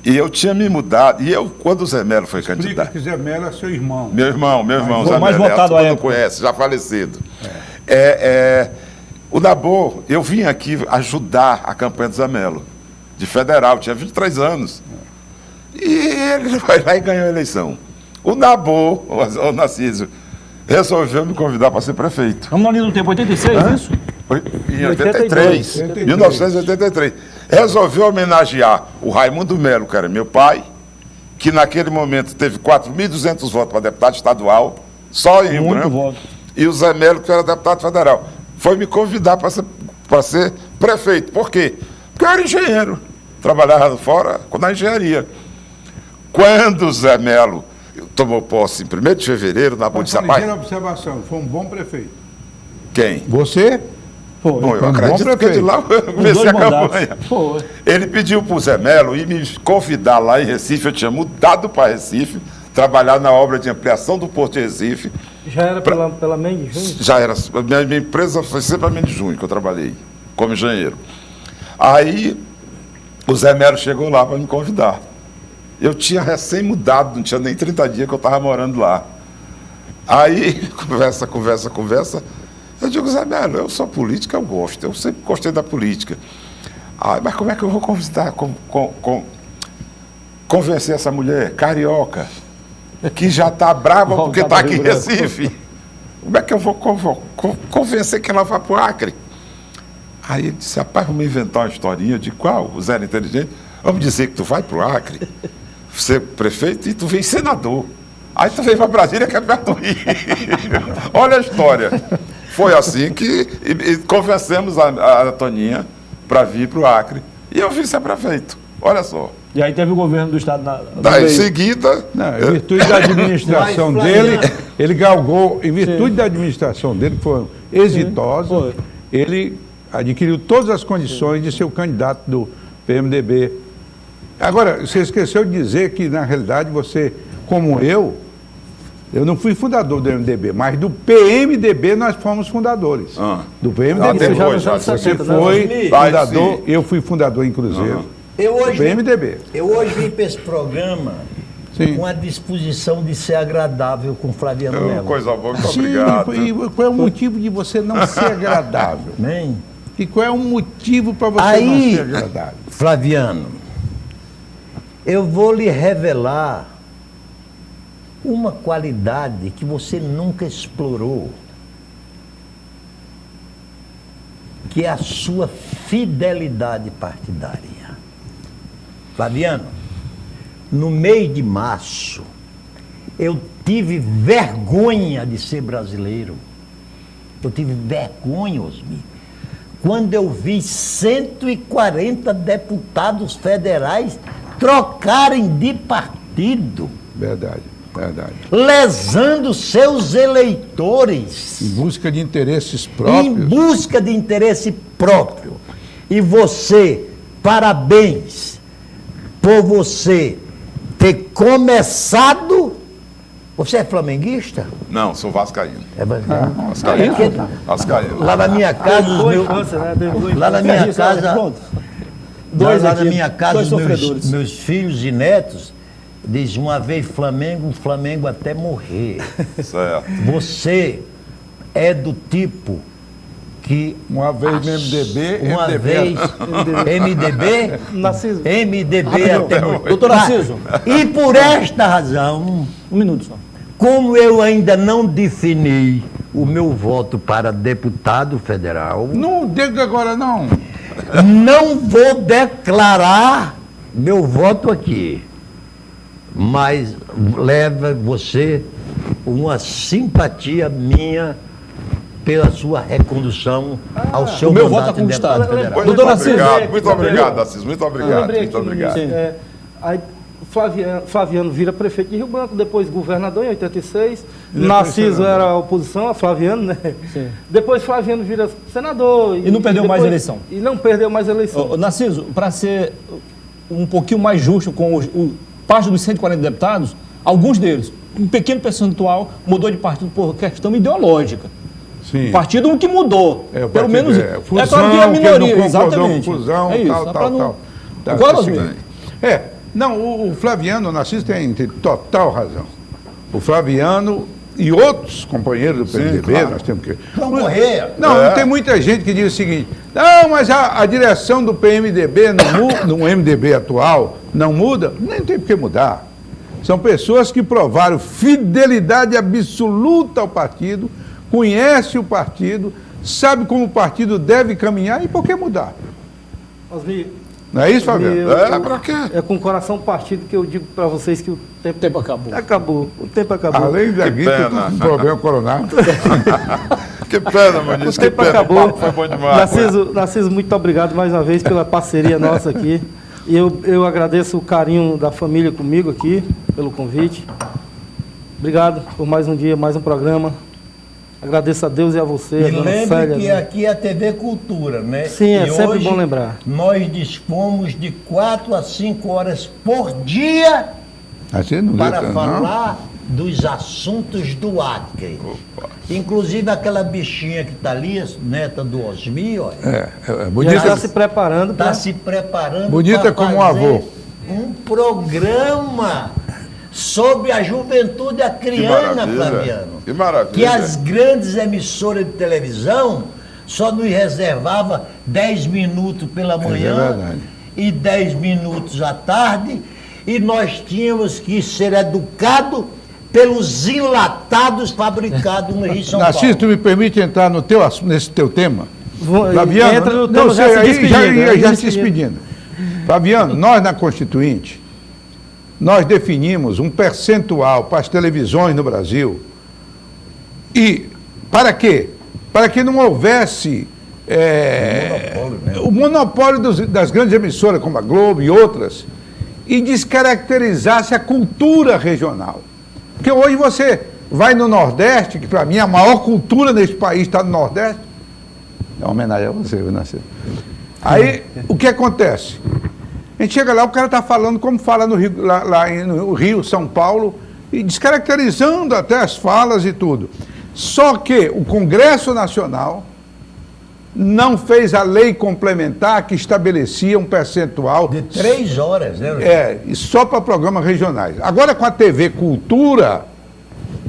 Speaker 3: E eu tinha me mudado. E quando o Zé Melo foi
Speaker 4: Explica
Speaker 3: candidato.
Speaker 4: que Zé Melo é seu irmão.
Speaker 3: Meu irmão,
Speaker 2: Foi
Speaker 3: Zé
Speaker 2: mais
Speaker 3: Melo,
Speaker 2: votado à
Speaker 3: todo mundo
Speaker 2: época.
Speaker 3: conhece, já falecido. O Nabor, eu vim aqui ajudar a campanha do Zé Melo, de federal, tinha 23 anos. E ele foi lá e ganhou a eleição. O Nabor, o Narciso, resolveu me convidar para ser prefeito.
Speaker 2: Vamos na linha do tempo, 86, isso?
Speaker 3: Foi em 83, 1983. Resolveu homenagear o Raimundo Melo, que era meu pai, que naquele momento teve 4.200 votos para deputado estadual, só em Rio
Speaker 2: Muito
Speaker 3: Branco.
Speaker 2: voto.
Speaker 3: E o Zé Melo, que era deputado federal. Foi me convidar para ser prefeito. Por quê? Porque eu era engenheiro. Trabalhava fora na engenharia. Quando o Zé Melo tomou posse em 1º de fevereiro, na Boa de
Speaker 4: Uma ligeira
Speaker 3: Sapai.
Speaker 4: observação, foi um bom prefeito.
Speaker 3: Quem?
Speaker 4: Você?
Speaker 2: Foi.
Speaker 3: Bom, eu
Speaker 4: Foi um bom
Speaker 3: acredito que de
Speaker 4: prefeito.
Speaker 3: lá eu
Speaker 2: Os
Speaker 3: comecei
Speaker 2: dois
Speaker 3: a
Speaker 2: mandatos.
Speaker 3: campanha.
Speaker 2: Foi.
Speaker 3: Ele pediu para o Zé Melo ir me convidar lá em Recife. Eu tinha mudado para Recife, trabalhar na obra de ampliação do Porto de Recife.
Speaker 1: Já era pela Mendes Júnior?
Speaker 3: Já era. Minha empresa foi sempre a Mendes Júnior que eu trabalhei, como engenheiro. Aí o Zé Melo chegou lá para me convidar. Eu tinha recém mudado, não tinha nem 30 dias que eu estava morando lá. Aí, conversa. Eu digo, Zé Melo, eu sou política, eu gosto. Eu sempre gostei da política. Mas como é que eu vou convencer essa mulher carioca, que já está brava porque está aqui em Recife? Como é que eu vou convencer que ela vá para o Acre? Aí ele disse, rapaz, vamos inventar uma historinha de qual? O Zé era inteligente. Vamos dizer que tu vai para o Acre, ser prefeito, e tu vem senador. Aí tu vem para Brasília, que é perto do Rio. Olha a história. Foi assim que convencemos a Toninha para vir para o Acre. E eu vim ser prefeito. Olha só.
Speaker 2: E aí teve o governo do Estado
Speaker 3: Em seguida...
Speaker 4: Não, em virtude da administração dele, ele galgou, em virtude da administração dele, que foi exitosa, ele adquiriu todas as condições de ser o candidato do PMDB. Agora, você esqueceu de dizer que, na realidade, você, como eu não fui fundador do MDB, mas do PMDB nós fomos fundadores. Do PMDB. Você foi fundador, eu fui fundador em Cruzeiro. Do PMDB.
Speaker 5: Eu hoje vim para esse programa com a disposição de ser agradável com Flaviano Melo.
Speaker 3: Coisa boa, muito obrigado.
Speaker 4: E qual é o motivo de você não ser agradável?
Speaker 5: Bem,
Speaker 4: E qual é o motivo para você não ser agradável?
Speaker 5: Flaviano, eu vou lhe revelar uma qualidade que você nunca explorou, que é a sua fidelidade partidária. Flaviano, no mês de março, eu tive vergonha de ser brasileiro. Eu tive vergonha, Osmir, quando eu vi 140 deputados federais trocarem de partido.
Speaker 4: Verdade.
Speaker 5: Lesando seus eleitores.
Speaker 4: Em busca de interesses próprios.
Speaker 5: Em busca de interesse próprio. E você, parabéns por você ter começado. Você é flamenguista?
Speaker 3: Não, sou vascaíno.
Speaker 5: É vascaíno.
Speaker 3: Vascaíno.
Speaker 5: Lá na minha casa, lá na minha casa, lá na minha casa, os meus filhos e netos dizem uma vez Flamengo até morrer.
Speaker 3: Certo.
Speaker 5: Você é do tipo que
Speaker 4: uma vez no MDB,
Speaker 5: uma vez MDB,
Speaker 1: Narciso.
Speaker 5: MDB até morrer.
Speaker 2: Doutor Narciso.
Speaker 5: E por esta razão,
Speaker 2: Um minuto só.
Speaker 5: como eu ainda não defini o meu voto para deputado federal,
Speaker 4: Não diga agora não.
Speaker 5: não vou declarar meu voto aqui, mas leva você uma simpatia minha pela sua recondução ao seu
Speaker 2: o meu voto
Speaker 5: mandato
Speaker 2: é
Speaker 5: em deputado
Speaker 2: conquistado.
Speaker 5: federal.
Speaker 2: Doutor Narciso.
Speaker 3: Muito obrigado, Narciso. Muito obrigado.
Speaker 1: Lembrei
Speaker 3: Muito
Speaker 1: aqui,
Speaker 3: obrigado.
Speaker 1: Aí Flaviano vira prefeito de Rio Branco, depois governador em 86. Narciso era a oposição a Flaviano, né?
Speaker 2: Sim.
Speaker 1: Depois Flaviano vira senador.
Speaker 2: E não perdeu mais eleição.
Speaker 1: E não perdeu mais eleição.
Speaker 2: Ô, Narciso, para ser um pouquinho mais justo com parte dos 140 deputados, alguns deles, um pequeno percentual, mudou de partido por questão ideológica.
Speaker 4: Sim.
Speaker 2: O partido que mudou.
Speaker 4: É, o
Speaker 2: pelo
Speaker 4: partido
Speaker 2: menos.
Speaker 4: é
Speaker 2: É claro que é a minoria,
Speaker 4: com
Speaker 2: exatamente.
Speaker 4: fusão,
Speaker 2: é isso.
Speaker 4: tal.
Speaker 2: Agora,
Speaker 4: Tá,
Speaker 2: Osmir.
Speaker 4: Não, o Flaviano, o Narciso tem total razão. O Flaviano e outros companheiros do PMDB,
Speaker 3: claro.
Speaker 4: nós temos que...
Speaker 5: Concorrer.
Speaker 4: Não, tem muita gente que diz o seguinte, não, mas a direção do PMDB, no MDB atual, não muda. Nem tem por que mudar. São pessoas que provaram fidelidade absoluta ao partido, conhecem o partido, sabe como o partido deve caminhar e por que mudar?
Speaker 1: Osmir,
Speaker 4: Não é isso, Fabiano?
Speaker 3: Pra quê?
Speaker 1: é com o coração partido que eu digo para vocês que o tempo
Speaker 2: acabou.
Speaker 1: acabou. O tempo acabou.
Speaker 4: Além da
Speaker 3: Que
Speaker 4: guita,
Speaker 3: pena.
Speaker 4: tô com problema coronário.
Speaker 3: Que pena, Muniz,
Speaker 1: O
Speaker 3: que
Speaker 1: tempo
Speaker 3: pena.
Speaker 1: acabou.
Speaker 3: O papo foi bom demais.
Speaker 1: Narciso, muito obrigado mais uma vez pela parceria nossa aqui. E eu agradeço o carinho da família comigo aqui, pelo convite. Obrigado por mais um dia, mais um programa. Agradeço a Deus e a você,
Speaker 5: E
Speaker 1: a dona
Speaker 5: lembre
Speaker 1: Célia,
Speaker 5: que
Speaker 1: né?
Speaker 5: aqui é a TV Cultura, né?
Speaker 1: Sim, é
Speaker 5: E
Speaker 1: sempre
Speaker 5: hoje
Speaker 1: bom lembrar.
Speaker 5: Nós dispomos de 4 a 5 horas por dia
Speaker 4: Assim não
Speaker 5: para
Speaker 4: grita, não.
Speaker 5: falar dos assuntos do Acre. Inclusive aquela bichinha que está ali, neta do Osmir, olha,
Speaker 4: É
Speaker 1: Já
Speaker 4: bonita.
Speaker 1: está se preparando
Speaker 5: está
Speaker 1: para...
Speaker 5: se preparando
Speaker 4: Bonita
Speaker 5: para
Speaker 4: como um
Speaker 5: fazer
Speaker 4: avô.
Speaker 5: um programa sobre a juventude acriana, Flaviano.
Speaker 3: Que maravilha.
Speaker 5: Que as grandes emissoras de televisão só nos reservava 10 minutos pela manhã
Speaker 4: verdade.
Speaker 5: e 10 minutos à tarde, e nós tínhamos que ser educados pelos enlatados fabricados no Rio de São
Speaker 4: Narciso,
Speaker 5: Paulo.
Speaker 4: tu me permite entrar no nesse teu tema? Fabiano,
Speaker 1: Entra no
Speaker 4: não
Speaker 1: tema
Speaker 4: sei,
Speaker 1: já se
Speaker 4: aí
Speaker 1: despedindo,
Speaker 4: já se despedindo. Fabiano, nós na Constituinte, nós definimos um percentual para as televisões no Brasil. E para quê? Para que não houvesse o monopólio das grandes emissoras, como a Globo e outras, e descaracterizasse a cultura regional. Porque hoje você vai no Nordeste, que para mim a maior cultura neste país está no Nordeste. É uma homenagem a você, Narciso. Aí, o que acontece? A gente chega lá, o cara está falando como fala no Rio, lá no Rio, São Paulo, e descaracterizando até as falas e tudo. Só que o Congresso Nacional não fez a lei complementar que estabelecia um percentual
Speaker 5: De 3 horas, né?
Speaker 4: e só para programas regionais. Agora com a TV Cultura,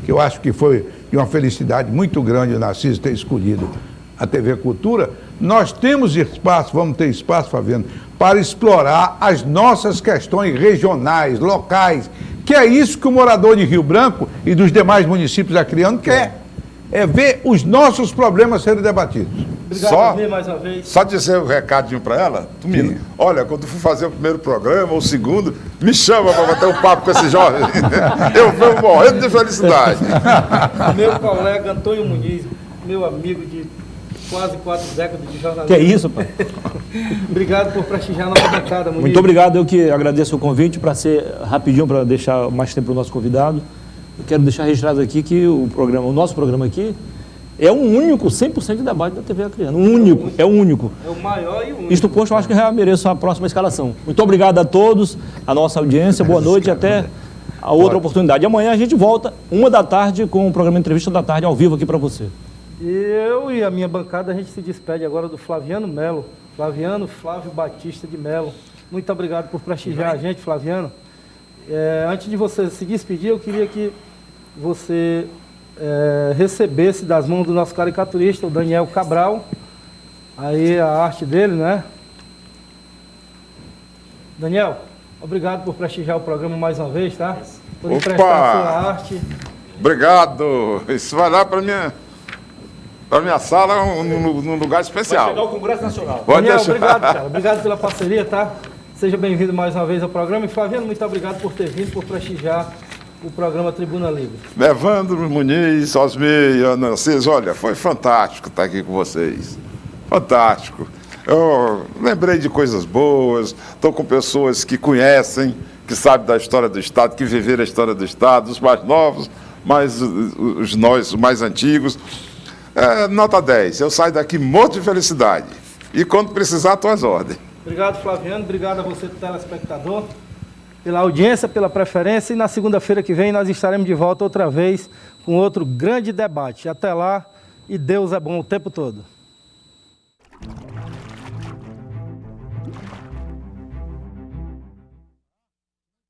Speaker 4: que eu acho que foi de uma felicidade muito grande o Narciso ter escolhido a TV Cultura, nós temos espaço, vamos ter espaço, Fabiano, para explorar as nossas questões regionais, locais, que é isso que o morador de Rio Branco e dos demais municípios acrianos quer. É ver os nossos problemas serem debatidos.
Speaker 1: Obrigado, Osmir, mais uma vez.
Speaker 3: Só dizer um recadinho para ela, Tumino. Olha, quando for fazer o primeiro programa ou o segundo, me chama para bater um papo com esse jovem. Eu vou morrendo de felicidade.
Speaker 1: Meu colega Antônio Muniz, meu amigo de quase 4 décadas de jornalismo.
Speaker 2: Que é isso, pai?
Speaker 1: Obrigado por prestigiar a nossa bancada, Muniz.
Speaker 2: Muito obrigado, eu que agradeço o convite, para ser rapidinho, para deixar mais tempo para o nosso convidado. Eu quero deixar registrado aqui que o nosso programa aqui é o único 100% de debate da TV Acreano. É o único.
Speaker 1: É o maior e o único.
Speaker 2: Isto posto, eu acho que já mereço a próxima escalação. Muito obrigado a todos, a nossa audiência, boa noite e até a outra oportunidade. Amanhã a gente volta, 13h, com o programa Entrevista da Tarde, ao vivo aqui para você.
Speaker 1: E eu e a minha bancada, a gente se despede agora do Flaviano Melo. Flávio Batista de Melo. Muito obrigado por prestigiar a gente, Flaviano. Antes de você se despedir, eu queria que você recebesse das mãos do nosso caricaturista, o Daniel Cabral, aí a arte dele, né? Daniel, obrigado por prestigiar o programa mais uma vez, tá? Por emprestar a sua arte.
Speaker 3: Obrigado. Isso vai lá para minha sala, num lugar especial.
Speaker 2: Vai chegar ao Congresso Nacional.
Speaker 3: Pode
Speaker 1: Daniel,
Speaker 3: deixar.
Speaker 1: obrigado, cara. Obrigado pela parceria, tá? Seja bem-vindo mais uma vez ao programa. E Flaviano, muito obrigado por ter vindo, por prestigiar o programa Tribuna Livre.
Speaker 3: Evandro Muniz, Osmir, Narciso, olha, foi fantástico estar aqui com vocês. Fantástico. Eu lembrei de coisas boas, estou com pessoas que conhecem, que sabem da história do Estado, que viveram a história do Estado, os mais novos, mas os mais antigos. Nota 10. Eu saio daqui morto de felicidade. E quando precisar, estou às ordens.
Speaker 1: Obrigado, Flaviano. Obrigado a você, telespectador, pela audiência, pela preferência. E na segunda-feira que vem nós estaremos de volta outra vez com outro grande debate. Até lá, e Deus é bom o tempo todo.